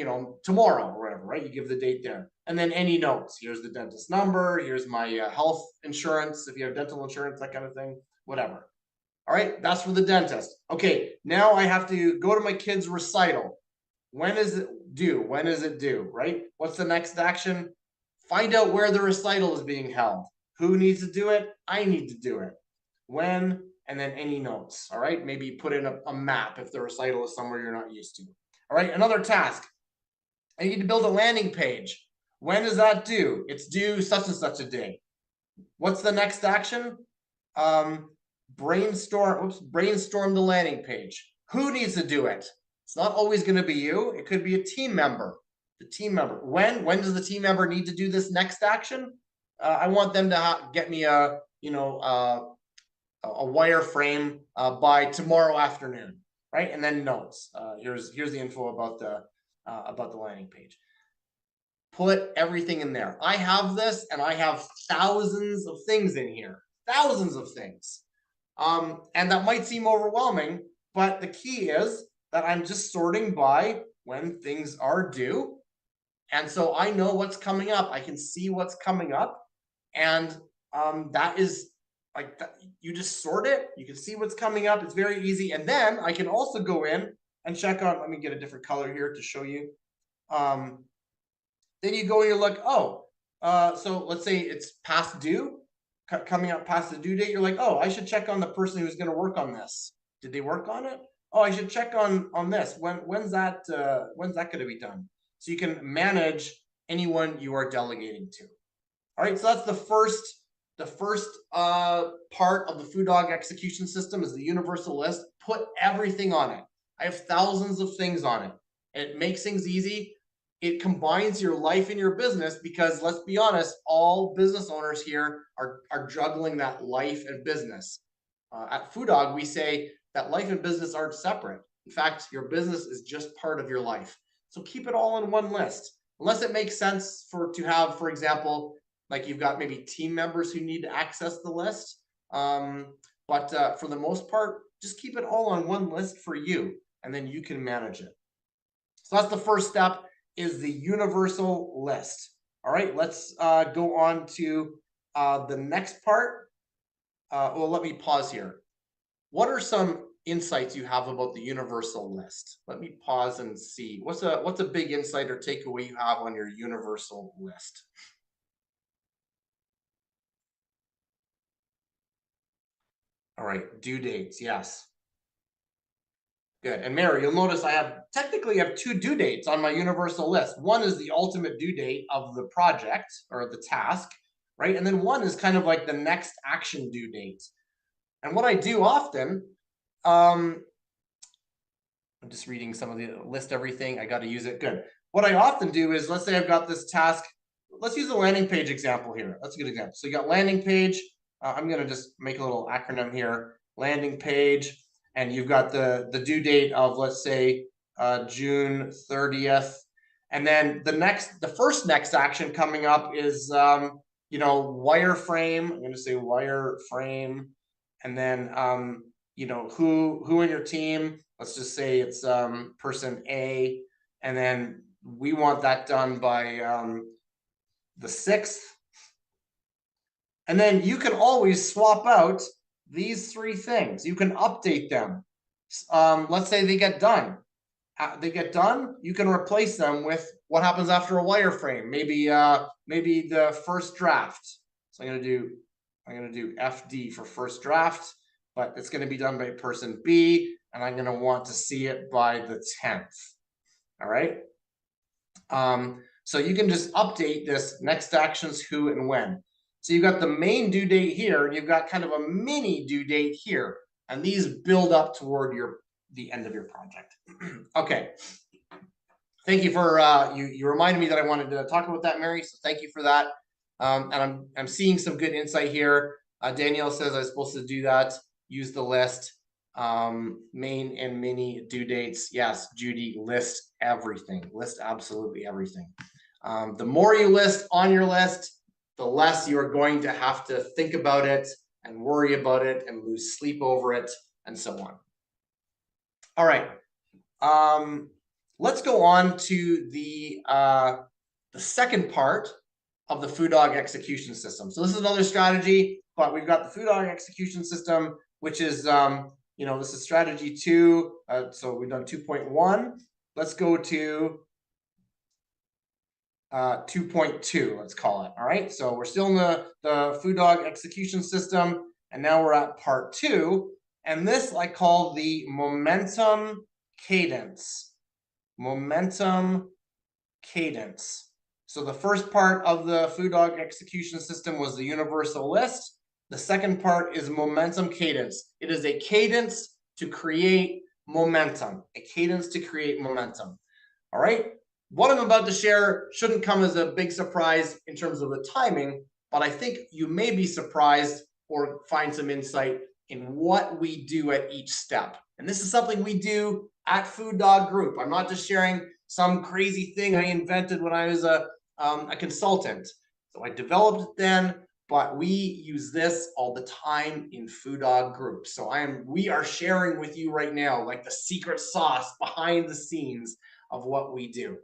tomorrow or whatever, right? You give the date there. And then any notes. Here's the dentist number. Here's my health insurance, if you have dental insurance, that kind of thing, whatever. All right, that's for the dentist. Okay, now I have to go to my kid's recital. When is it due? When is it due, right? What's the next action? Find out where the recital is being held. Who needs to do it? I need to do it. When, and then any notes, all right? Maybe put in a map if the recital is somewhere you're not used to. All right, another task. I need to build a landing page. When is that due? It's due such and such a day. What's the next action? Brainstorm the landing page. Who needs to do it? It's not always going to be you. It could be a team member. The team member. When does the team member need to do this next action? I want them to get me a wireframe by tomorrow afternoon, right? And then notes. Here's the info about the landing page. Put everything in there. I have this, and I have thousands of things in here. Thousands of things. And that might seem overwhelming, but the key is that I'm just sorting by when things are due. And so I know what's coming up. I can see what's coming up. And that is like, you just sort it. You can see what's coming up. It's very easy. And then I can also go in and check on, let me get a different color here to show you. Then you go and you look, so let's say it's past due, coming up past the due date. You're like, I should check on the person who's going to work on this. Did they work on it? I should check on this. When's that going to be done? So you can manage anyone you are delegating to. All right, so that's the first part of the FoodDog execution system is the universal list. Put everything on it. I have thousands of things on it. It makes things easy. It combines your life and your business, because let's be honest, all business owners here are juggling that life and business. At FoodDog, we say that life and business aren't separate. In fact, your business is just part of your life. So keep it all in one list, unless it makes sense to have, for example, like you've got maybe team members who need to access the list. But for the most part, just keep it all on one list for you, and then you can manage it. So that's the first step, is the universal list. All right, let's go on to the next part. Well, let me pause here. What are some insights you have about the universal list? Let me pause and see. What's a big insight or takeaway you have on your universal list? All right, due dates, yes. Good. And Mary, you'll notice I technically have 2 due dates on my universal list. One is the ultimate due date of the project or the task, right? And then one is kind of like the next action due date. And what I do often, I'm just reading some of the list, everything. I got to use it. Good. What I often do is, let's say I've got this task. Let's use the landing page example here. That's a good example. So you got landing page. I'm going to just make a little acronym here, landing page. and you've got the due date of, let's say, June 30th. And then the first next action coming up is, you know, wireframe. I'm going to say wireframe, and then, you know, who in your team. Let's just say it's person A, and then we want that done by the 6th. And then you can always swap out these 3 things. You can update them. Let's say they get done. You can replace them with what happens after a wireframe. Maybe the first draft. So I'm gonna do FD for first draft, but it's gonna be done by person B, and I'm gonna want to see it by the 10th. All right. So you can just update this next actions, who and when. So you've got the main due date here, and you've got kind of a mini due date here, and these build up toward the end of your project. Okay. Thank you for you reminded me that I wanted to talk about that, Mary. So thank you for that. And I'm seeing some good insight here. Danielle says I was supposed to do that. Use the list. Main and mini due dates. Yes, Judy, list everything. List absolutely everything. The more you list on your list, the less you are going to have to think about it and worry about it and lose sleep over it and so on. All right. Let's go on to the second part of the Foo Dog execution system. So this is another strategy, but we've got the Foo Dog execution system, which is, you know, this is strategy 2. So we've done 2.1. Let's go to 2.2, let's call it. All right. So we're still in the Foo Dog execution system, and now we're at part 2. And this I call the momentum cadence. Momentum cadence. So the first part of the Foo Dog execution system was the universal list. The second part is momentum cadence. It is a cadence to create momentum. A cadence to create momentum. All right. What I'm about to share shouldn't come as a big surprise in terms of the timing, but I think you may be surprised or find some insight in what we do at each step. And this is something we do at Foo Dog Group. I'm not just sharing some crazy thing I invented when I was a consultant. So I developed it then, but we use this all the time in Foo Dog Group. So we are sharing with you right now, like the secret sauce behind the scenes of what we do.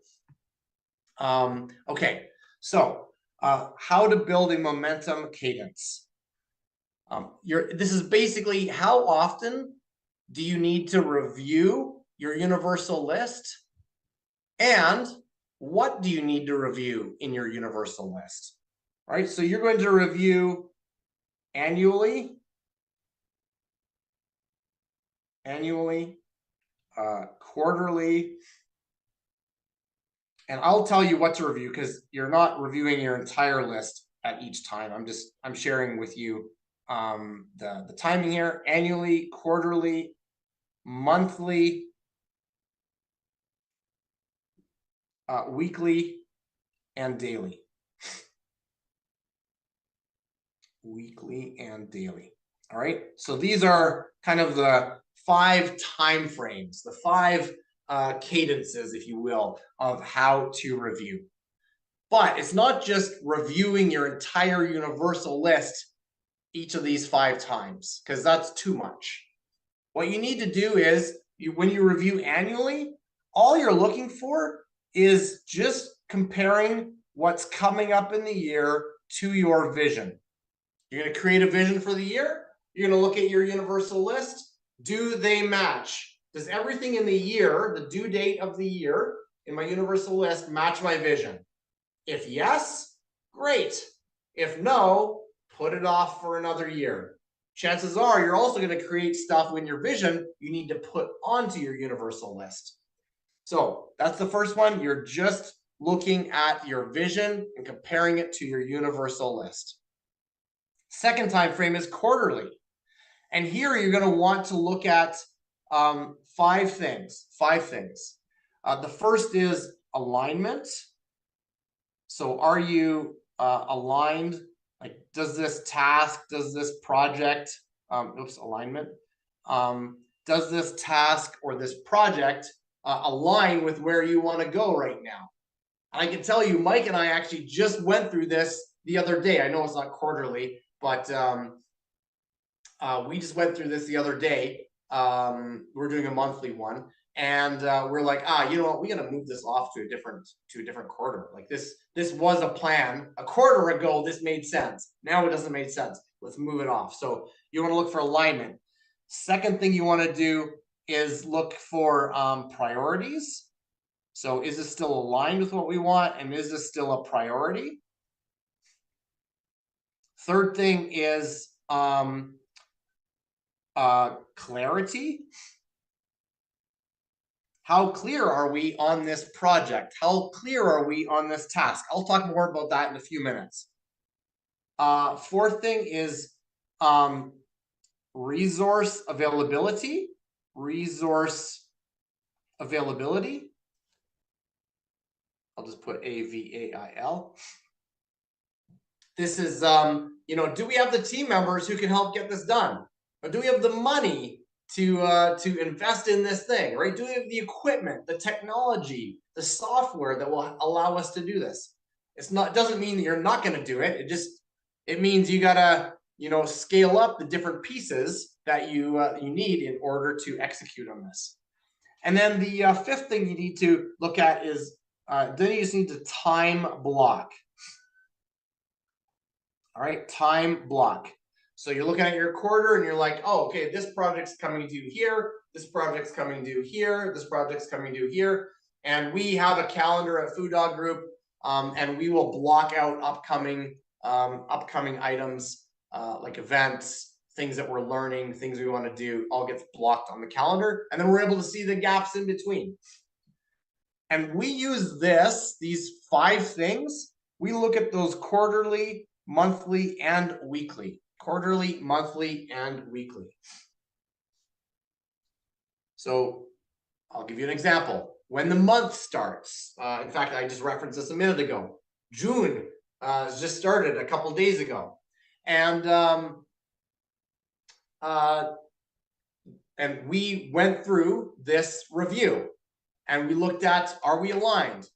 Okay, so how to build a momentum cadence. This is basically how often do you need to review your universal list, and what do you need to review in your universal list? All right, so you're going to review annually, quarterly, and I'll tell you what to review because you're not reviewing your entire list at each time. I'm sharing with you the timing here: annually, quarterly, monthly, weekly, and daily. Weekly and daily. All right. So these are kind of the 5 time frames, the 5 cadences, if you will, of how to review. But it's not just reviewing your entire universal list each of these 5 times, because that's too much. What you need to do is, when you review annually, all you're looking for is just comparing what's coming up in the year to your vision. You're going to create a vision for the year. You're going to look at your universal list. Do they match? Does everything in the year, the due date of the year in my universal list, match my vision? If yes, great. If no, put it off for another year. Chances are you're also going to create stuff in your vision you need to put onto your universal list. So that's the first one. You're just looking at your vision and comparing it to your universal list. Second time frame is quarterly. And here you're going to want to look at 5 things. The first is alignment. So are you aligned? Like, does this task, does this project, alignment. does this task or this project align with where you want to go right now? I can tell you, Mike and I actually just went through this the other day. I know it's not quarterly, but we just went through this the other day. We're doing a monthly one, and we're like, you know what? We got to move this off to a different quarter. Like this was a plan a quarter ago. This made sense. Now it doesn't make sense. Let's move it off. So you want to look for alignment. Second thing you want to do is look for priorities. So is this still aligned with what we want? And is this still a priority? Third thing is clarity. How clear are we on this project? How clear are we on this task? I'll talk more about that in a few minutes. Fourth thing is resource availability. Resource availability. I'll just put AVAIL. This is, you know, do we have the team members who can help get this done? Or do we have the money to invest in this thing, right? Do we have the equipment, the technology, the software that will allow us to do this? It doesn't mean that you're not going to do it. It means you gotta, you know, scale up the different pieces that you need in order to execute on this. And then the fifth thing you need to look at is then you just need to time block. All right, time block. So you're looking at your quarter and you're like, oh, okay, this project's coming due here, this project's coming due here, this project's coming due here. And we have a calendar at Food Dog Group, and we will block out upcoming items like events, things that we're learning, things we want to do, all gets blocked on the calendar. And then we're able to see the gaps in between. And we use these 5 things. We look at those quarterly, monthly, and weekly. Quarterly, monthly, and weekly. So I'll give you an example. When the month starts, in fact, I just referenced this a minute ago. June just started a couple days ago. And we went through this review and we looked at, are we aligned?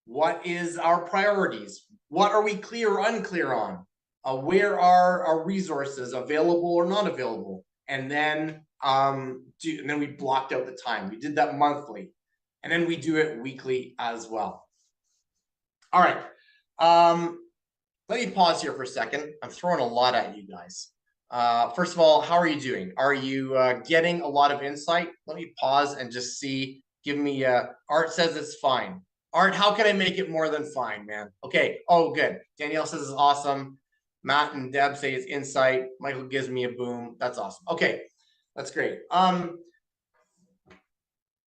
What is our priorities? What are we clear or unclear on? Where are our resources available or not available? And then we blocked out the time. We did that monthly, and then we do it weekly as well. All right. Let me pause here for a second. I'm throwing a lot at you guys. First of all, how are you doing? Are you getting a lot of insight? Let me pause and just see. Give me Art says it's fine. Art, how can I make it more than fine, man? Okay. Oh, good. Danielle says it's awesome. Matt and Deb say it's insight. Michael gives me a boom. That's awesome. Okay, that's great. All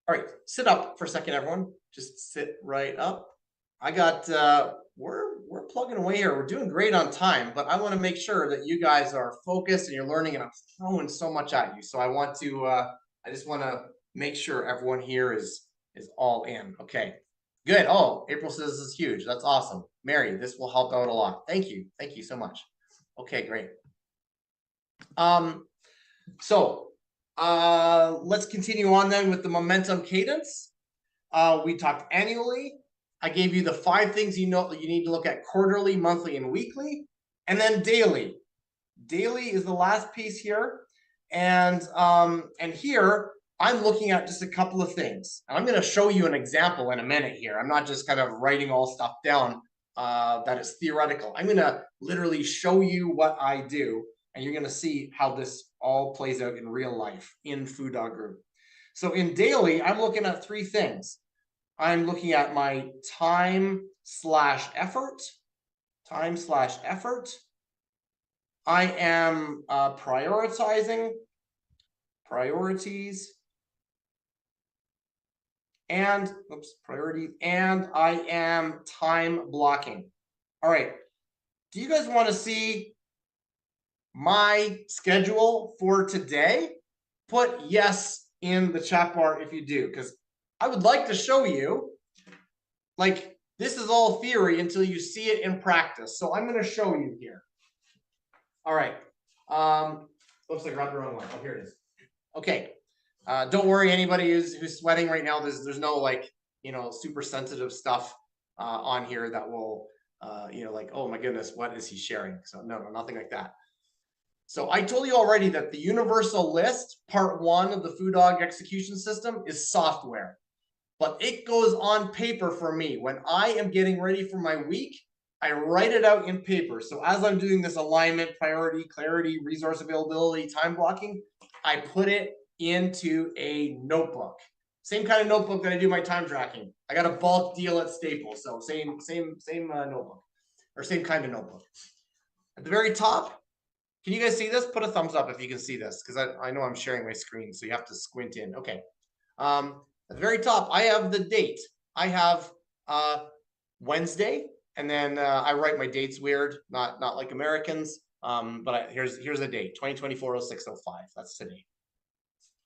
right, sit up for a second, everyone. Just sit right up. I got we're plugging away here. We're doing great on time, but I want to make sure that you guys are focused and you're learning. And I'm throwing so much at you, so I want to. I just want to make sure everyone here is all in. Okay, good. Oh, April says this is huge. That's awesome. Mary, this will help out a lot. Thank you. Thank you so much. Okay, great. So let's continue on then with the momentum cadence. We talked annually. I gave you the 5 things you need to look at quarterly, monthly, and weekly, and then daily. Daily is the last piece here, and here I'm looking at just a couple of things. And I'm going to show you an example in a minute here. I'm not just kind of writing all stuff down that is theoretical. I'm going to literally show you what I do, and you're going to see how this all plays out in real life in Food Dog Group. So in daily, I'm looking at 3 things. I'm looking at my time/effort. I am prioritizing priorities and priorities, and I am time blocking. All right. Do you guys want to see my schedule for today? Put yes in the chat bar if you do, because I would like to show you, like, this is all theory until you see it in practice. So I'm going to show you here. All right. Oops, I grabbed the wrong one. Oh, here it is. Okay. Don't worry, anybody who's sweating right now, there's no like, super sensitive stuff on here that will, like, oh my goodness, what is he sharing? So no, nothing like that. So I told you already that the universal list, part 1 of the FoodDog execution system, is software, but it goes on paper for me. When I am getting ready for my week, I write it out in paper. So as I'm doing this alignment, priority, clarity, resource availability, time blocking, I put it into a notebook. Same kind of notebook that I do my time tracking. I got a bulk deal at Staples, so same notebook, or same kind of notebook. At the very top, can you guys see this? Put a thumbs up if you can see this, because I know I'm sharing my screen, so you have to squint in. Okay. At the very top, I have the date. I have Wednesday, and then I write my dates weird, not like Americans. But here's a date, 2024-06-05. That's today.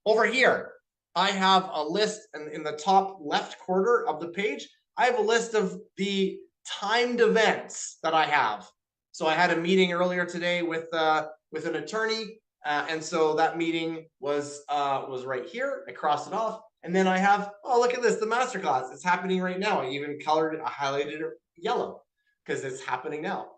Over here, I have a list, and in the top left corner of the page, I have a list of the timed events that I have. So I had a meeting earlier today with an attorney, and so that meeting was right here. I crossed it off, and then I have, oh, look at this, the masterclass. It's happening right now. I even colored it, I highlighted it yellow because it's happening now.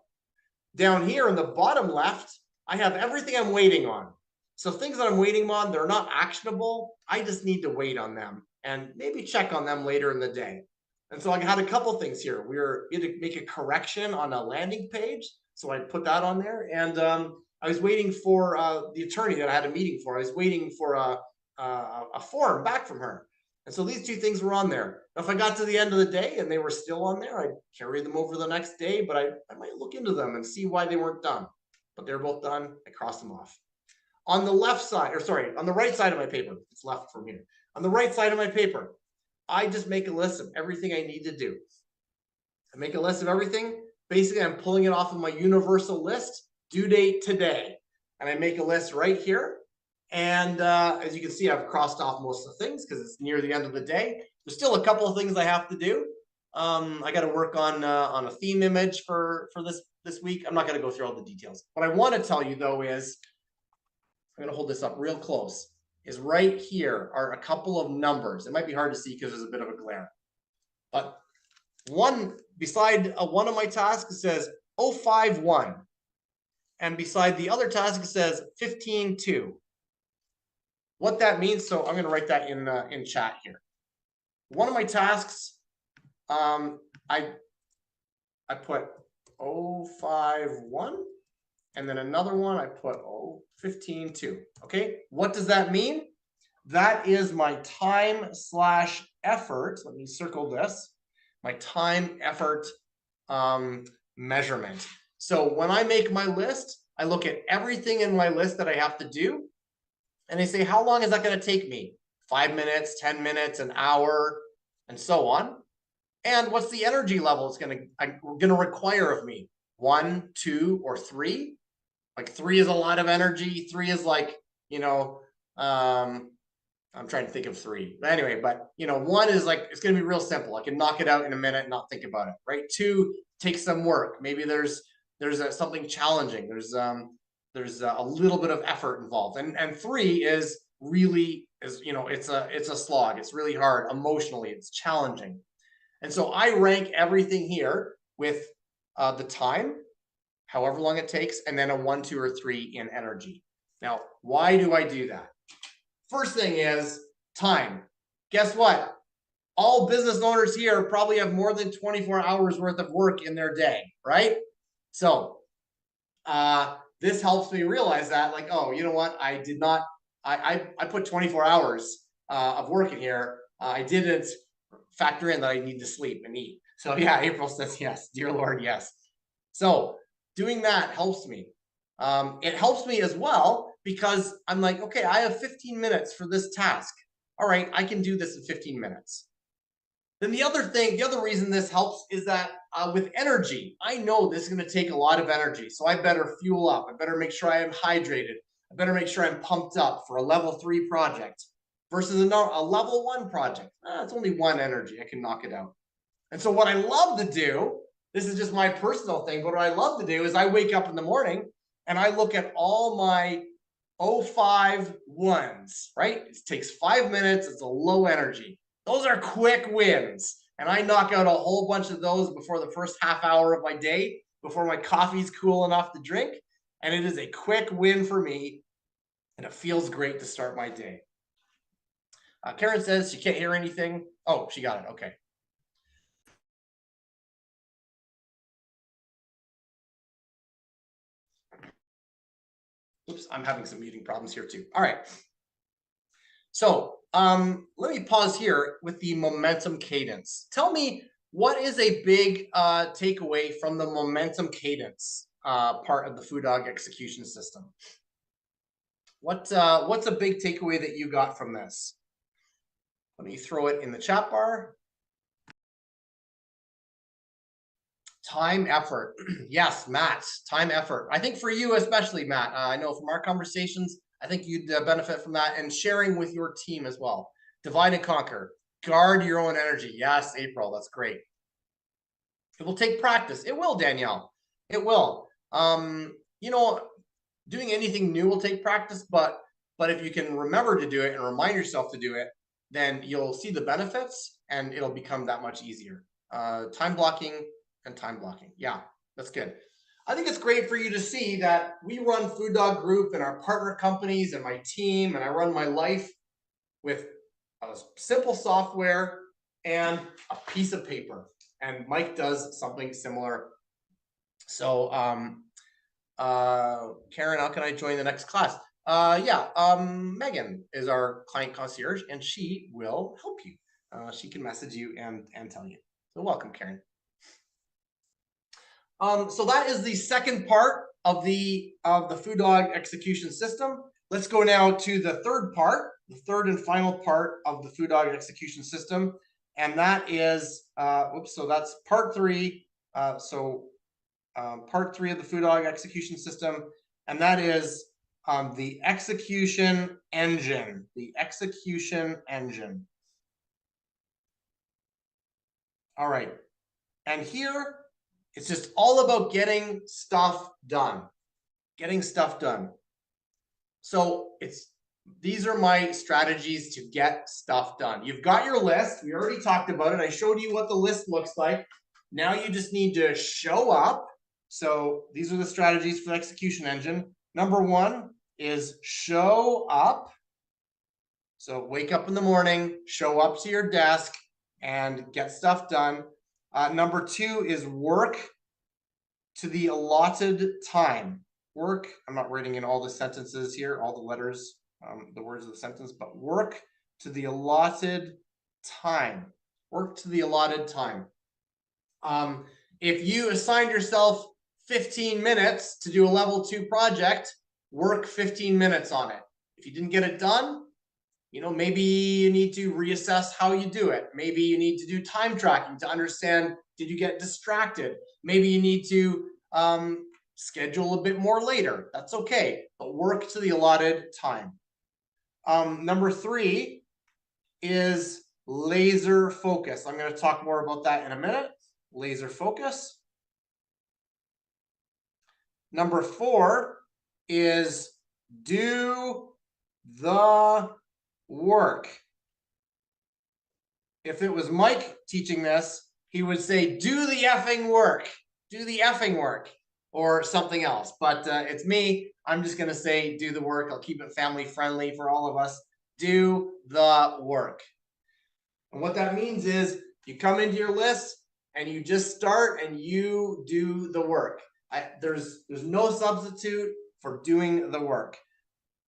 Down here in the bottom left, I have everything I'm waiting on. So things that I'm waiting on, they're not actionable. I just need to wait on them and maybe check on them later in the day. And so I had a couple things here. We were going to make a correction on a landing page, so I put that on there. And I was waiting for the attorney that I had a meeting for. I was waiting for a form back from her. And so these two things were on there. If I got to the end of the day and they were still on there, I'd carry them over the next day, but I might look into them and see why they weren't done. But they're both done. I crossed them off. On the left side, or sorry, on the right side of my paper, it's left from here. On the right side of my paper, I just make a list of everything I need to do. I make a list of everything. Basically, I'm pulling it off of my universal list, due date today. And I make a list right here. And as you can see, I've crossed off most of the things because it's near the end of the day. There's still a couple of things I have to do. I got to work on a theme image for this week. I'm not going to go through all the details. What I want to tell you though is, I'm going to hold this up real close, is right here are a couple of numbers. It might be hard to see because there's a bit of a glare. But one beside one of my tasks says 051. And beside the other task it says 15-2. What that means, so I'm going to write that in chat here. One of my tasks, I put 051, and then another one I put 15-2. Okay, what does that mean? That is my time/effort. Let me circle this. My time effort measurement. So when I make my list, I look at everything in my list that I have to do, and I say, how long is that going to take me? 5 minutes, 10 minutes, an hour, and so on. And what's the energy level it's going to require of me? 1, 2, or 3? Like 3 is a lot of energy. 3 is like, I'm trying to think of 3. But anyway, 1 is like, it's going to be real simple. I can knock it out in a minute and not think about it, right? 2 takes some work. Maybe there's something challenging. There's a little bit of effort involved. And 3 is really, it's a slog. It's really hard emotionally. It's challenging. And so I rank everything here with the time, however long it takes, and then a 1, 2, or 3 in energy. Now, why do I do that? First thing is time. Guess what? All business owners here probably have more than 24 hours worth of work in their day, right? So this helps me realize that, like, oh, you know what? I did not, I put 24 hours of work in here. I didn't factor in that I need to sleep and eat. So yeah, April says yes, dear Lord, yes. So doing that helps me. It helps me as well because I'm like, okay, I have 15 minutes for this task. All right, I can do this in 15 minutes. Then the other reason this helps is that with energy, I know this is going to take a lot of energy. So I better fuel up. I better make sure I am hydrated. I better make sure I'm pumped up for a level 3 project versus a level 1 project. It's only 1 energy. I can knock it out. And so what I love to do, this is just my personal thing, but what I love to do is I wake up in the morning and I look at all my 0.05 ones, right? It takes 5 minutes. It's a low energy. Those are quick wins. And I knock out a whole bunch of those before the first half hour of my day, before my coffee's cool enough to drink. And it is a quick win for me. And it feels great to start my day. Karen says she can't hear anything. Oh, she got it. Okay. Oops, I'm having some muting problems here too. All right. So let me pause here with the momentum cadence. Tell me, what is a big takeaway from the momentum cadence part of the Food Dog execution system? What's a big takeaway that you got from this? Let me throw it in the chat bar. Time, effort. Yes, Matt, time, effort. I think for you especially, Matt, I know from our conversations, I think you'd benefit from that, and sharing with your team as well. Divide and conquer. Guard your own energy. Yes, April, that's great. It will take practice. It will, Danielle. It will. You know, doing anything new will take practice, but if you can remember to do it and remind yourself to do it, then you'll see the benefits and it'll become that much easier. Time blocking and time blocking. Yeah, that's good. I think it's great for you to see that we run Food Dog Group and our partner companies and my team, and I run my life with a simple software and a piece of paper. And Mike does something similar. So, Karen, how can I join the next class? Megan is our client concierge, and she will help you. She can message you and tell you. So welcome, Karen. So that is the second part of the Food Dog execution system. Let's go now to the third part, the third and final part of the Food Dog execution system, and that is so that's part three. Part three of the Food Dog execution system, and that is the execution engine. The execution engine. All right, and here it's just all about getting stuff done. Getting stuff done. So these are my strategies to get stuff done. You've got your list. We already talked about it. I showed you what the list looks like. Now you just need to show up. So these are the strategies for the execution engine. Number one is show up. So wake up in the morning, show up to your desk, and get stuff done. Number two is work to the allotted time. Work, I'm not writing in all the sentences here, all the letters, the words of the sentence, but work to the allotted time. Work to the allotted time. If you assigned yourself 15 minutes to do a level 2 project, work 15 minutes on it. If you didn't get it done, you know, maybe you need to reassess how you do it. Maybe you need to do time tracking to understand, did you get distracted? Maybe you need to schedule a bit more later. That's okay, but work to the allotted time. Number three is laser focus. I'm going to talk more about that in a minute. Laser focus. Number four is do the work. If it was Mike teaching this, he would say, do the effing work. Do the effing work, or something else. But it's me. I'm just going to say, do the work. I'll keep it family friendly for all of us. Do the work. And what that means is you come into your list and you just start and you do the work. There's no substitute for doing the work.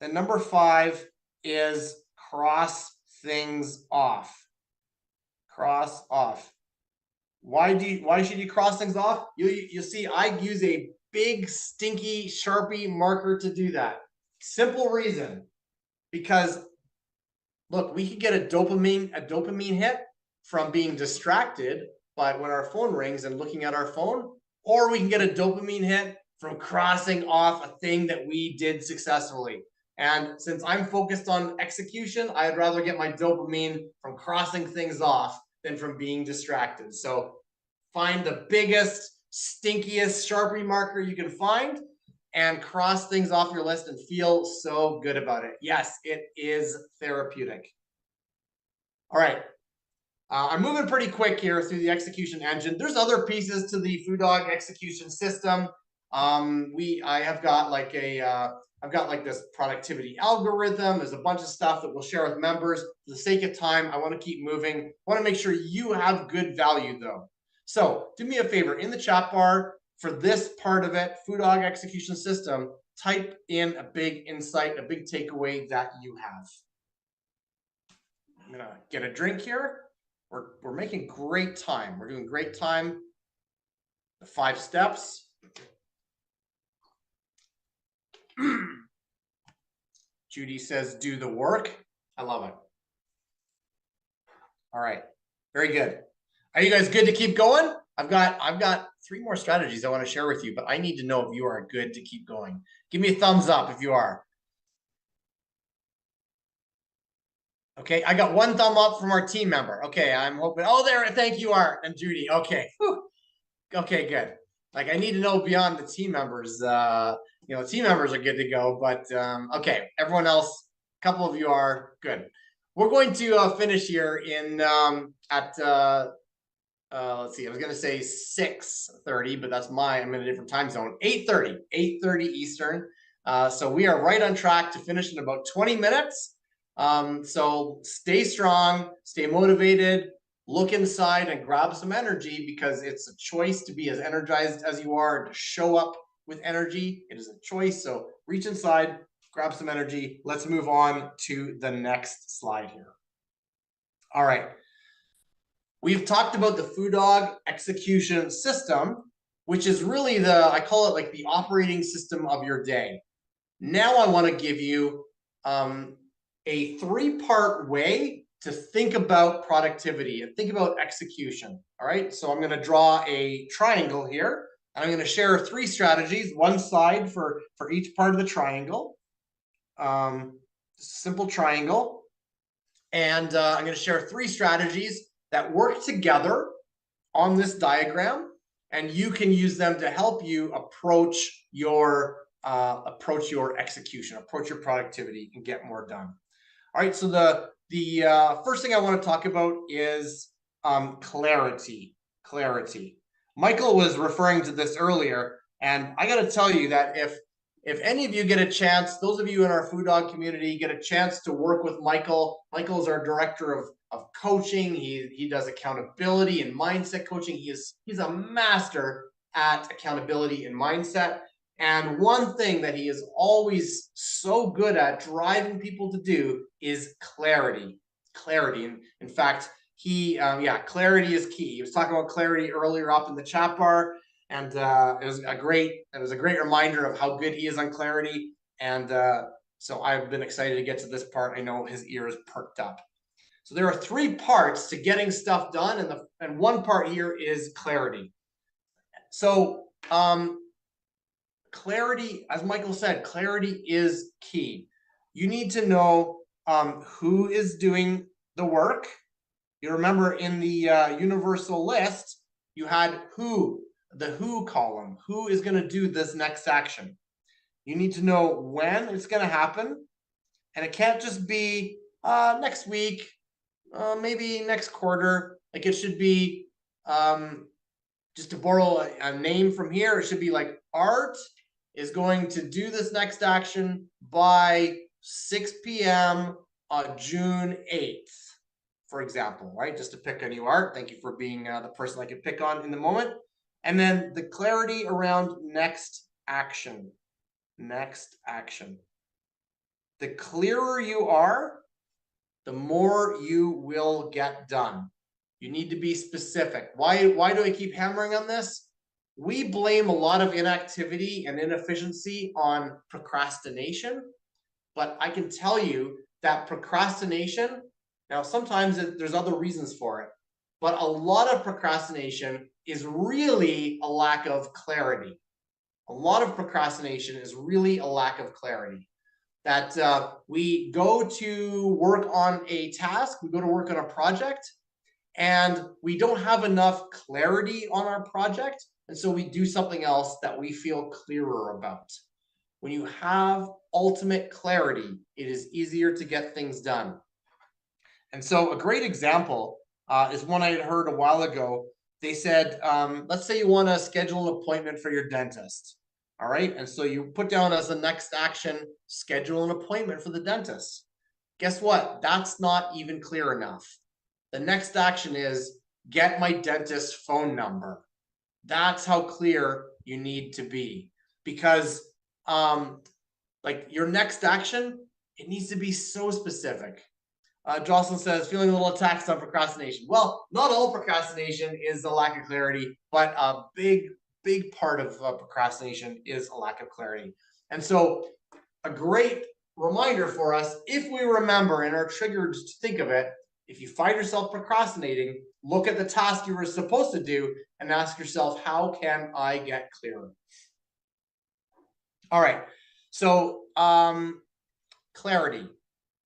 Then number five is cross things off. Cross off. Why should you cross things off? You see, I use a big stinky Sharpie marker to do that. Simple reason, because look, we could get a dopamine hit from being distracted by when our phone rings and looking at our phone, or we can get a dopamine hit from crossing off a thing that we did successfully. And since I'm focused on execution, I'd rather get my dopamine from crossing things off than from being distracted. So find the biggest, stinkiest Sharpie marker you can find and cross things off your list and feel so good about it. Yes, it is therapeutic. All right. I'm moving pretty quick here through the execution engine. There's other pieces to the FoodDog execution system. I have got like I've got like this productivity algorithm. There's a bunch of stuff that we'll share with members. For the sake of time, I want to keep moving. I want to make sure you have good value though. So do me a favor, in the chat bar for this part of it, FoodDog execution system, type in a big insight, a big takeaway that you have. I'm gonna get a drink here. We're making great time. We're doing great time. The 5 steps. Judy says, do the work. I love it. All right, very good. Are you guys good to keep going? I've got 3 more strategies I want to share with you, but I need to know if you are good to keep going. Give me a thumbs up if you are. Okay, I got 1 thumb up from our team member. Okay, I'm hoping. Oh, there. Thank you, Art and Judy. Okay. Whew. Okay, good. Like I need to know beyond the team members. Team members are good to go, but okay, everyone else, a couple of you are good. We're going to finish here in let's see, I was gonna say 6:30, but I'm in a different time zone. 8:30 Eastern. So we are right on track to finish in about 20 minutes. So stay strong, stay motivated, look inside and grab some energy, because it's a choice to be as energized as you are and to show up with energy. It is a choice. So reach inside, grab some energy. Let's move on to the next slide here. All right. We've talked about the FoodDog execution system, which is really I call it like the operating system of your day. Now I want to give you a 3-part way to think about productivity and think about execution. All right, so I'm going to draw a triangle here, and I'm going to share 3 strategies, 1 side for each part of the triangle. Simple triangle. And I'm going to share 3 strategies that work together on this diagram, and you can use them to help you approach your execution, approach your productivity, and get more done. All right, so the first thing I want to talk about is clarity. Clarity. Michael was referring to this earlier, and I got to tell you that if any of you get a chance, those of you in our FoodDog community get a chance to work with Michael. Michael is our director of coaching. He does accountability and mindset coaching. He's a master at accountability and mindset. And one thing that he is always so good at driving people to do is clarity. Clarity. And in fact, clarity is key. He was talking about clarity earlier up in the chat bar, and it was a great reminder of how good he is on clarity. And so I've been excited to get to this part. I know his ears perked up. So there are 3 parts to getting stuff done, and one part here is clarity. So clarity, as Michael said, clarity is key. You need to know who is doing the work. You remember in the universal list, you had the who column. Who is going to do this next action? You need to know when it's going to happen. And it can't just be next week, maybe next quarter. Like it should be, just to borrow a name from here, it should be like Art is going to do this next action by 6 p.m. on June 8th, for example, right? Just to pick on you, Art. Thank you for being the person I could pick on in the moment. And then the clarity around next action. Next action. The clearer you are, the more you will get done. You need to be specific. Why do I keep hammering on this? We blame a lot of inactivity and inefficiency on procrastination, but I can tell you that procrastination, now sometimes there's other reasons for it, but a lot of procrastination is really a lack of clarity. A lot of procrastination is really a lack of clarity. That we go to work on a task, we go to work on a project, and we don't have enough clarity on our project. And so we do something else that we feel clearer about. When you have ultimate clarity, it is easier to get things done. And so a great example is one I had heard a while ago. They said, let's say you want to schedule an appointment for your dentist. All right. And so you put down as the next action, schedule an appointment for the dentist. Guess what? That's not even clear enough. The next action is get my dentist's phone number. That's how clear you need to be, because like your next action, it needs to be so specific. Jocelyn says, feeling a little attacked on procrastination. Well, not all procrastination is a lack of clarity, but a big part of procrastination is a lack of clarity. And so a great reminder for us, if we remember and are triggered to think of it, if you find yourself procrastinating, look at the task you were supposed to do and ask yourself, how can I get clearer? All right, so clarity.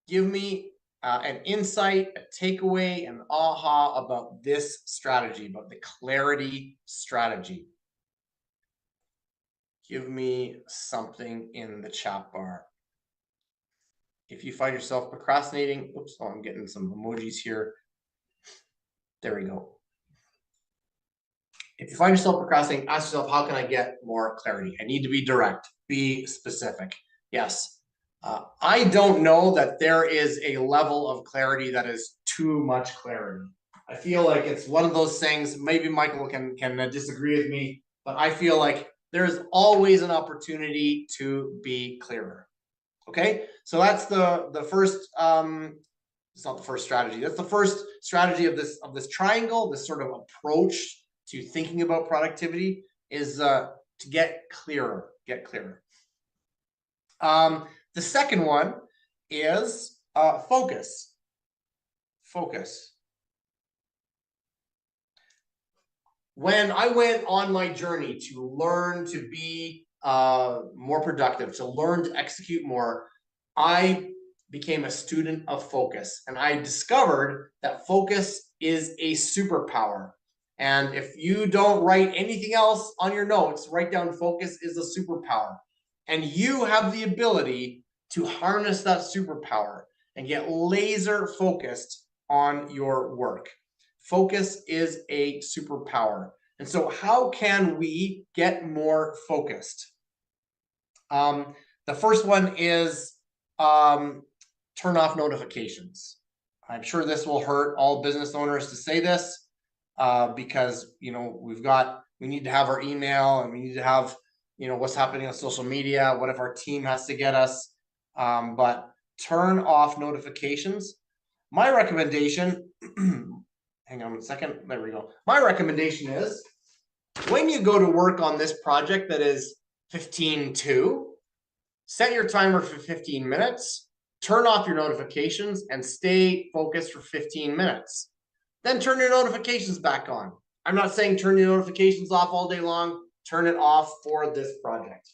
Give me an insight, a takeaway, an aha about this strategy, about the clarity strategy. Give me something in the chat bar. If you find yourself procrastinating, oops, oh, I'm getting some emojis here. There we go. If you find yourself procrastinating, ask yourself, how can I get more clarity? I need to be direct, be specific. Yes. I don't know that there is a level of clarity that is too much clarity. I feel like it's one of those things, maybe Michael can disagree with me, but I feel like there's always an opportunity to be clearer. Okay, so that's the first, it's not the first strategy, that's the first strategy of this triangle, this sort of approach to thinking about productivity, is to get clearer. The second one is focus. When I went on my journey to learn to be more productive, to learn to execute more, I became a student of focus, and I discovered that focus is a superpower. And if you don't write anything else on your notes, write down focus is a superpower. And you have the ability to harness that superpower and get laser focused on your work. Focus is a superpower. And so how can we get more focused? The first one is turn off notifications. I'm sure this will hurt all business owners to say this, because we need to have our email, and we need to have what's happening on social media. What if our team has to get us? But turn off notifications. My recommendation, hang on a second, there we go. My recommendation is, when you go to work on this project that is 15:2, set your timer for 15 minutes, turn off your notifications, and stay focused for 15 minutes. Then turn your notifications back on. I'm not saying turn your notifications off all day long. Turn it off for this project.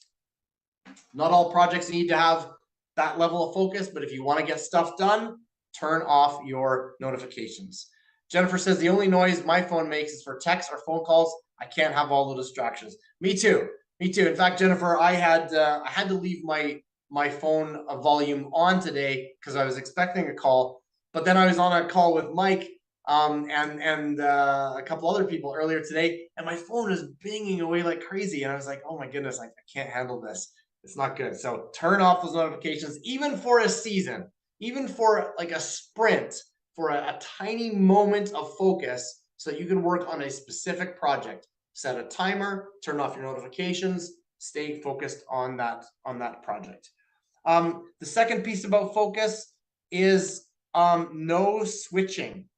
Not all projects need to have that level of focus, but if you want to get stuff done, turn off your notifications. Jennifer says, the only noise my phone makes is for texts or phone calls. I can't have all the distractions. Me too. In fact, Jennifer, I had to leave my phone volume on today because I was expecting a call, but then I was on a call with Mike and a couple other people earlier today, and my phone is binging away like crazy, and I was like, oh my goodness, I can't handle this. It's not good. So turn off those notifications, even for a season, even for like a sprint, for a tiny moment of focus, so that you can work on a specific project. Set a timer, turn off your notifications, stay focused on that project. The second piece about focus is no switching.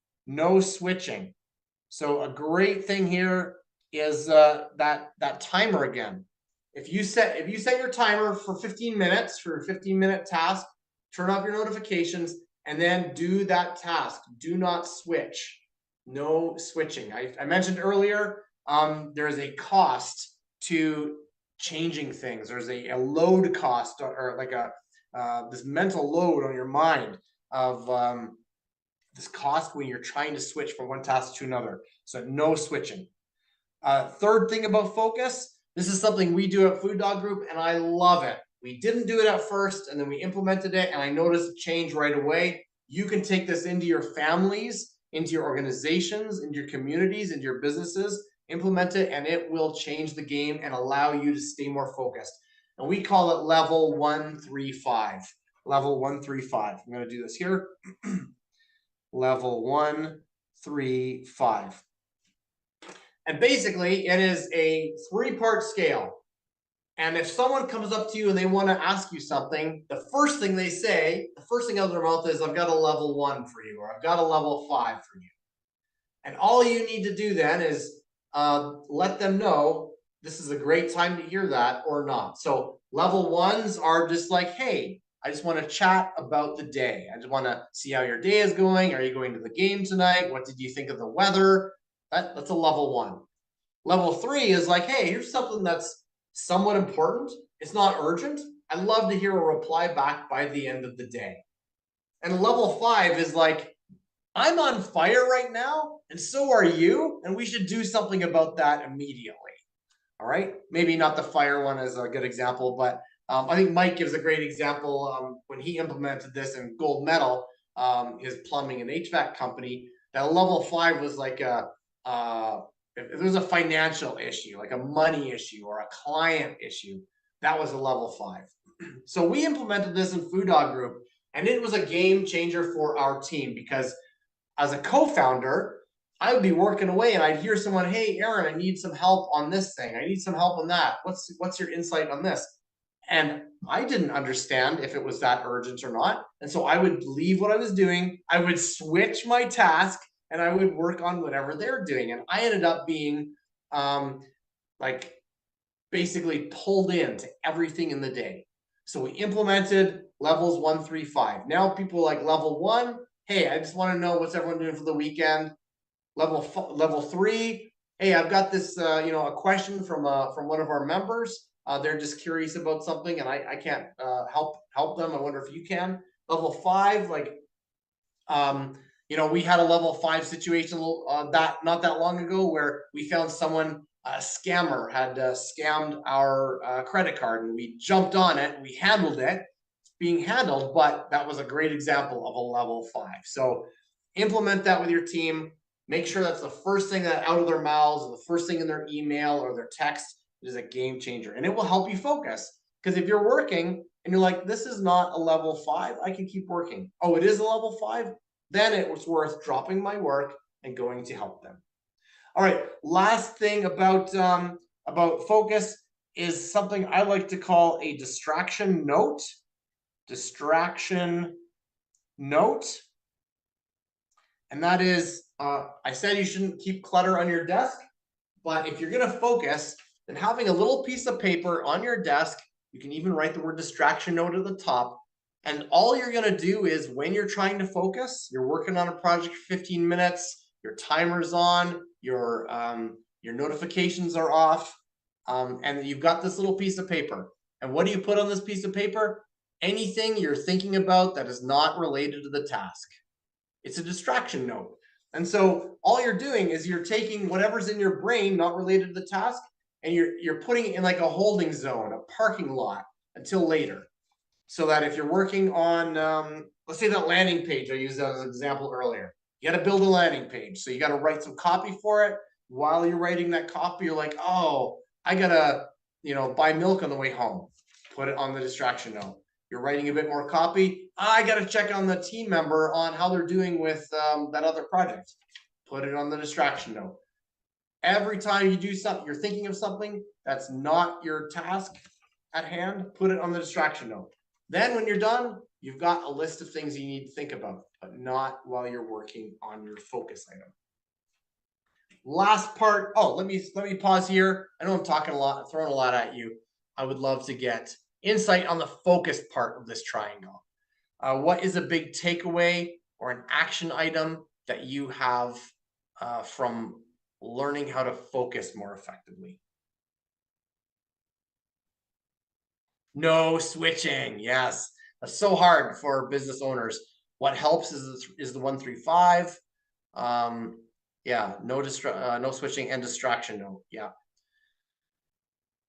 So a great thing here is that timer again. If you set your timer for 15 minutes for a 15-minute task, turn off your notifications and then do that task. Do not switch. No switching. I mentioned earlier, there's a cost to changing things. There's a load cost, or like this mental load on your mind of this cost when you're trying to switch from one task to another. So no switching. Third thing about focus, this is something we do at Food Dog Group, and I love it. we didn't do it at first, and then we implemented it, and I noticed a change right away. You can take this into your families, into your organizations, into your communities, into your businesses, implement it, and it will change the game and allow you to stay more focused. And we call it level 135. Level 135. I'm going to do this here. Level 135. And basically, it is a 3-part scale. And if someone comes up to you and they want to ask you something, the first thing they say, the first thing out of their mouth is, I've got a level 1 for you, or I've got a level 5 for you. And all you need to do then is let them know this is a great time to hear that or not. So level 1s are just like, hey, I just want to chat about the day. I just want to see how your day is going. Are you going to the game tonight? What did you think of the weather? That's a level 1. Level 3 is like, hey, here's something that's somewhat important. It's not urgent. I'd love to hear a reply back by the end of the day. And level 5 is like, I'm on fire right now, and so are you, and we should do something about that immediately. All right, maybe not the fire one is a good example, but I think Mike gives a great example when he implemented this in Gold Medal, his plumbing and HVAC company. That level 5 was like if there was a financial issue, like a money issue or a client issue, that was a level 5. So we implemented this in Food Dog Group, and it was a game changer for our team because as a co-founder, I would be working away and I'd hear someone, hey, Aaron, I need some help on this thing. I need some help on that. What's your insight on this? And I didn't understand if it was that urgent or not. And so I would leave what I was doing. I would switch my task and I would work on whatever they're doing. And I ended up being like basically pulled into everything in the day. So we implemented levels 1 3 5. Now people like level 1, hey, I just want to know what's everyone doing for the weekend. Level 3, hey, I've got this a question from one of our members. They're just curious about something and I can't help them. I wonder if you can. Level 5, like we had a level 5 situation that not that long ago where we found someone, a scammer had scammed our credit card, and we jumped on it and we handled it. It's being handled, but that was a great example of a level 5. So implement that with your team. Make sure that's the first thing that out of their mouths, or the first thing in their email or their text. It is a game changer, and it will help you focus. Because if you're working and you're like, this is not a level 5, I can keep working. Oh, it is a level 5? Then it was worth dropping my work and going to help them. All right, last thing about focus is something I like to call a distraction note. Distraction note. And that is, I said you shouldn't keep clutter on your desk, but if you're going to focus, then having a little piece of paper on your desk, you can even write the word distraction note at the top. And all you're going to do is when you're trying to focus, you're working on a project for 15 minutes, your timer's on, your notifications are off, and you've got this little piece of paper. And what do you put on this piece of paper? Anything you're thinking about that is not related to the task. It's a distraction note. And so all you're doing is you're taking whatever's in your brain not related to the task, and you're putting it in like a holding zone, a parking lot until later. So that if you're working on, let's say that landing page I used as an example earlier, you got to build a landing page. So you got to write some copy for it. While you're writing that copy, you're like, oh, I got to, buy milk on the way home. Put it on the distraction note. You're writing a bit more copy. I got to check on the team member on how they're doing with that other project. Put it on the distraction note. Every time you do something, you're thinking of something that's not your task at hand, put it on the distraction note. Then when you're done, you've got a list of things you need to think about, but not while you're working on your focus item. Last part. Oh, let me pause here. I know I'm talking a lot, throwing a lot at you. I would love to get insight on the focus part of this triangle. What is a big takeaway or an action item that you have from learning how to focus more effectively? No switching. Yes, that's so hard for business owners. What helps is the 1 3 5. Yeah, no switching and distraction. No, yeah,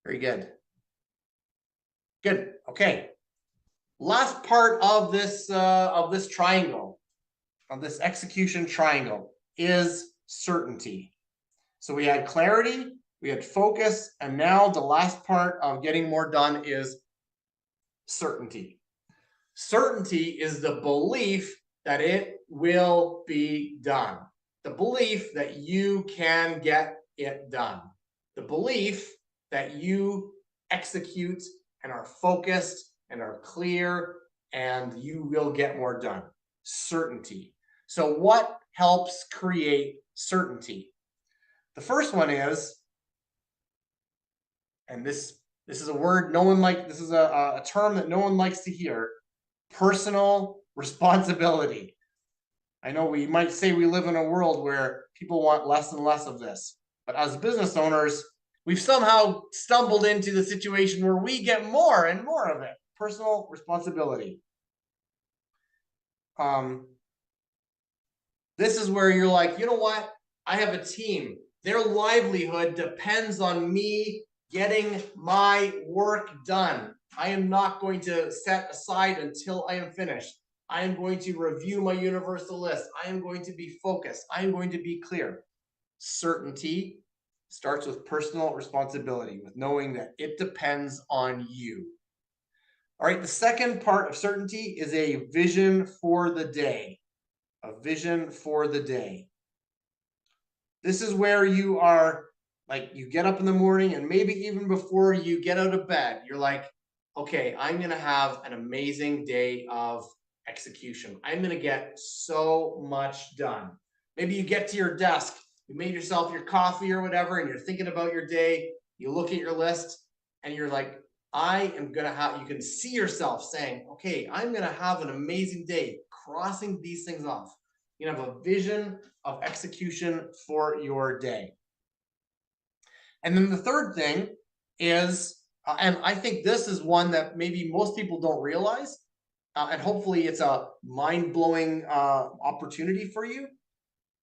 very good. Good. Okay. Last part of this triangle, of this execution triangle, is certainty. So we had clarity, we had focus, and now the last part of getting more done is certainty. Certainty is the belief that it will be done. The belief that you can get it done. The belief that you execute and are focused and are clear and you will get more done. Certainty. So what helps create certainty? The first one is, and this is a word no one like, this is a term that no one likes to hear, personal responsibility. I know we might say we live in a world where people want less and less of this, but as business owners, we've somehow stumbled into the situation where we get more and more of it. Personal responsibility. This is where you're like, you know what? I have a team. Their livelihood depends on me getting my work done. I am not going to set aside until I am finished. I am going to review my universal list. I am going to be focused. I am going to be clear. Certainty starts with personal responsibility, with knowing that it depends on you. All right, the second part of certainty is a vision for the day. A vision for the day. This is where you are, like, you get up in the morning and maybe even before you get out of bed, you're like, okay, I'm going to have an amazing day of execution. I'm going to get so much done. Maybe you get to your desk, you made yourself your coffee or whatever, and you're thinking about your day. You look at your list and you're like, I am going to have, you can see yourself saying, okay, I'm going to have an amazing day, crossing these things off. You have a vision of execution for your day. And then the third thing is, and I think this is one that maybe most people don't realize, and hopefully it's a mind-blowing opportunity for you.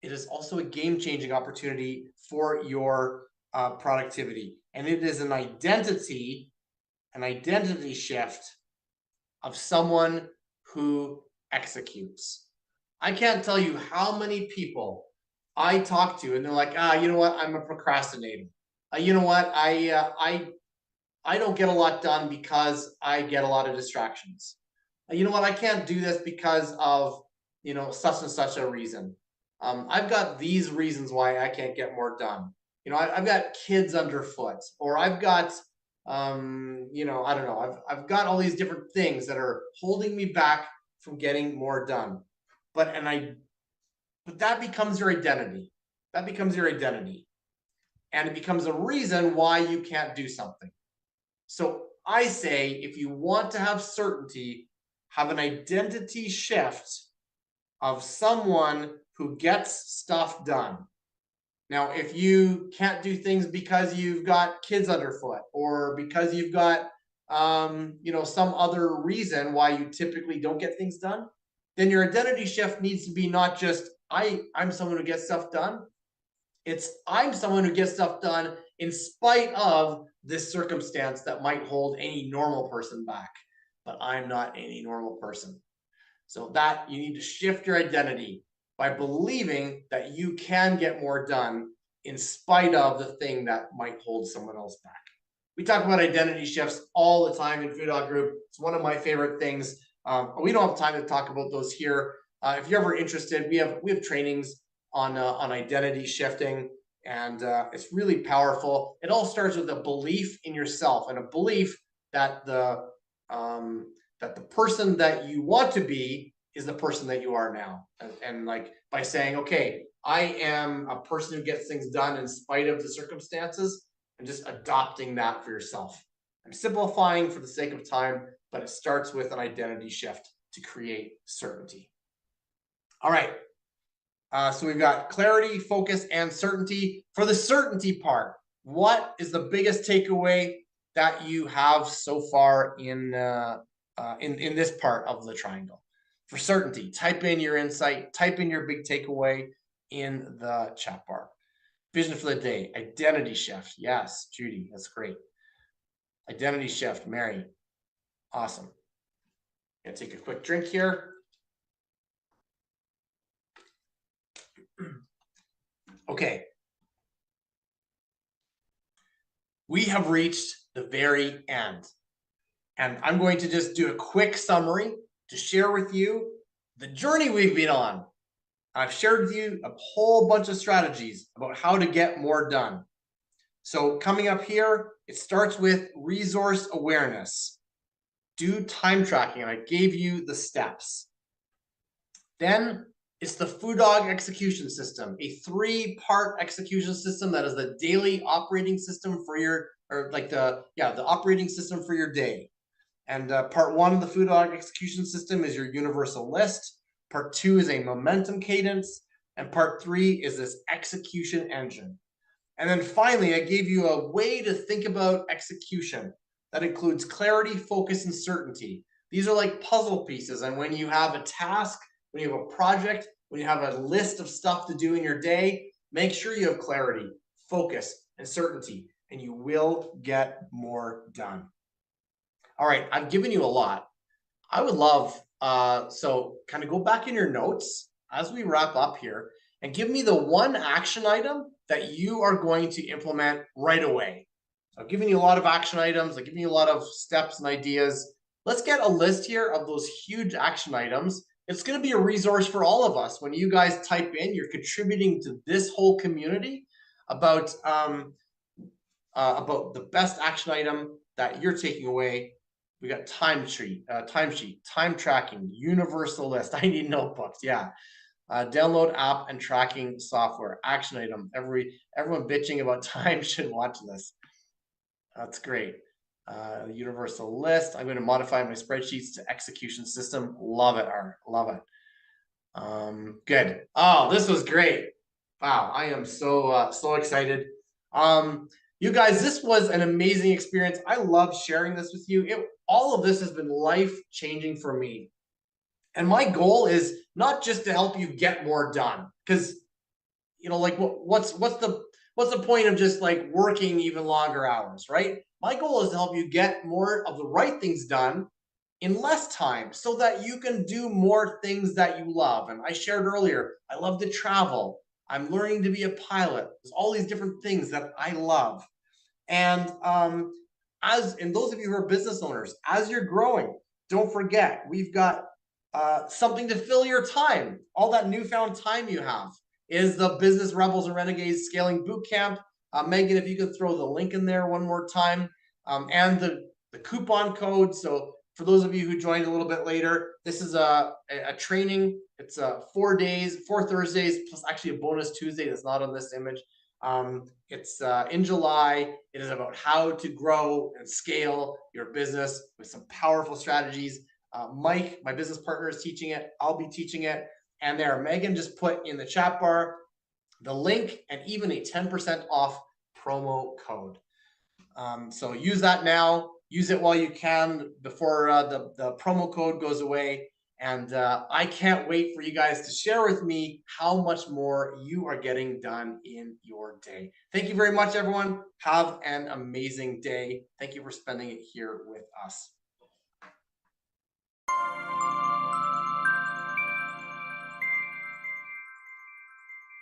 It is also a game-changing opportunity for your productivity. And it is an identity shift of someone who executes. I can't tell you how many people I talk to and they're like, you know what? I'm a procrastinator. You know what? I don't get a lot done because I get a lot of distractions. You know what? I can't do this because of, such and such a reason. I've got these reasons why I can't get more done. I've got kids underfoot, or I've got, I don't know. I've got all these different things that are holding me back from getting more done. But that becomes your identity. That becomes your identity. And it becomes a reason why you can't do something. So I say, if you want to have certainty, have an identity shift of someone who gets stuff done. Now, if you can't do things because you've got kids underfoot, or because you've got some other reason why you typically don't get things done, then your identity shift needs to be not just I'm someone who gets stuff done. It's I'm someone who gets stuff done in spite of this circumstance that might hold any normal person back, but I'm not any normal person. So that you need to shift your identity by believing that you can get more done in spite of the thing that might hold someone else back. We talk about identity shifts all the time in Food Dog Group. It's one of my favorite things. We don't have time to talk about those here. If you're ever interested, we have trainings on identity shifting, and it's really powerful. It all starts with a belief in yourself and a belief that the person that you want to be is the person that you are now. And like by saying, okay, I am a person who gets things done in spite of the circumstances, and just adopting that for yourself. I'm simplifying for the sake of time, but it starts with an identity shift to create certainty. All right. So we've got clarity, focus, and certainty. For the certainty part, what is the biggest takeaway that you have so far in this part of the triangle? For certainty, type in your insight, type in your big takeaway in the chat bar. Vision for the day, identity shift. Yes, Judy, that's great. Identity shift, Mary. Awesome. Gonna take a quick drink here. Okay. We have reached the very end. And I'm going to just do a quick summary to share with you the journey we've been on. I've shared with you a whole bunch of strategies about how to get more done. So coming up here, it starts with resource awareness. Do time tracking, and I gave you the steps. Then it's the Foo Dog execution system, a 3-part execution system that is the daily operating system for your, or like the operating system for your day. And part 1 of the Foo Dog execution system is your universal list. Part 2 is a momentum cadence. And part 3 is this execution engine. And then finally, I gave you a way to think about execution that includes clarity, focus, and certainty. These are like puzzle pieces. And when you have a task, when you have a project, when you have a list of stuff to do in your day, make sure you have clarity, focus, and certainty, and you will get more done. All right, I've given you a lot. I would love, so kind of go back in your notes as we wrap up here and give me the one action item that you are going to implement right away. So I've given you a lot of action items. I've given you a lot of steps and ideas. Let's get a list here of those huge action items. It's going to be a resource for all of us. When you guys type in, you're contributing to this whole community about the best action item that you're taking away. We got timesheet, time tracking, universal list. I need notebooks. Yeah. Download app and tracking software. Action item. Everyone bitching about time should watch this. That's great. Universal list. I'm going to modify my spreadsheets to execution system. Love it, Art. Love it. Good. Oh, this was great. Wow, I am so excited. You guys, this was an amazing experience. I love sharing this with you. All of this has been life-changing for me. And my goal is not just to help you get more done, because like what's the point of just like working even longer hours, right? My goal is to help you get more of the right things done in less time so that you can do more things that you love. And I shared earlier, I love to travel. I'm learning to be a pilot. There's all these different things that I love. And those of you who are business owners, as you're growing, don't forget, we've got something to fill your time. All that newfound time you have is the Business Rebels and Renegades Scaling Bootcamp. Megan, if you could throw the link in there one more time, and the coupon code. So for those of you who joined a little bit later, this is a training. It's 4 days, 4 Thursdays, plus actually a bonus Tuesday that's not on this image. It's in July. It is about how to grow and scale your business with some powerful strategies. Mike, my business partner, is teaching it. I'll be teaching it. And there, Megan just put in the chat bar the link and even a 10% off promo code. So use that now. Use it while you can before the promo code goes away. And I can't wait for you guys to share with me how much more you are getting done in your day. Thank you very much, everyone. Have an amazing day. Thank you for spending it here with us.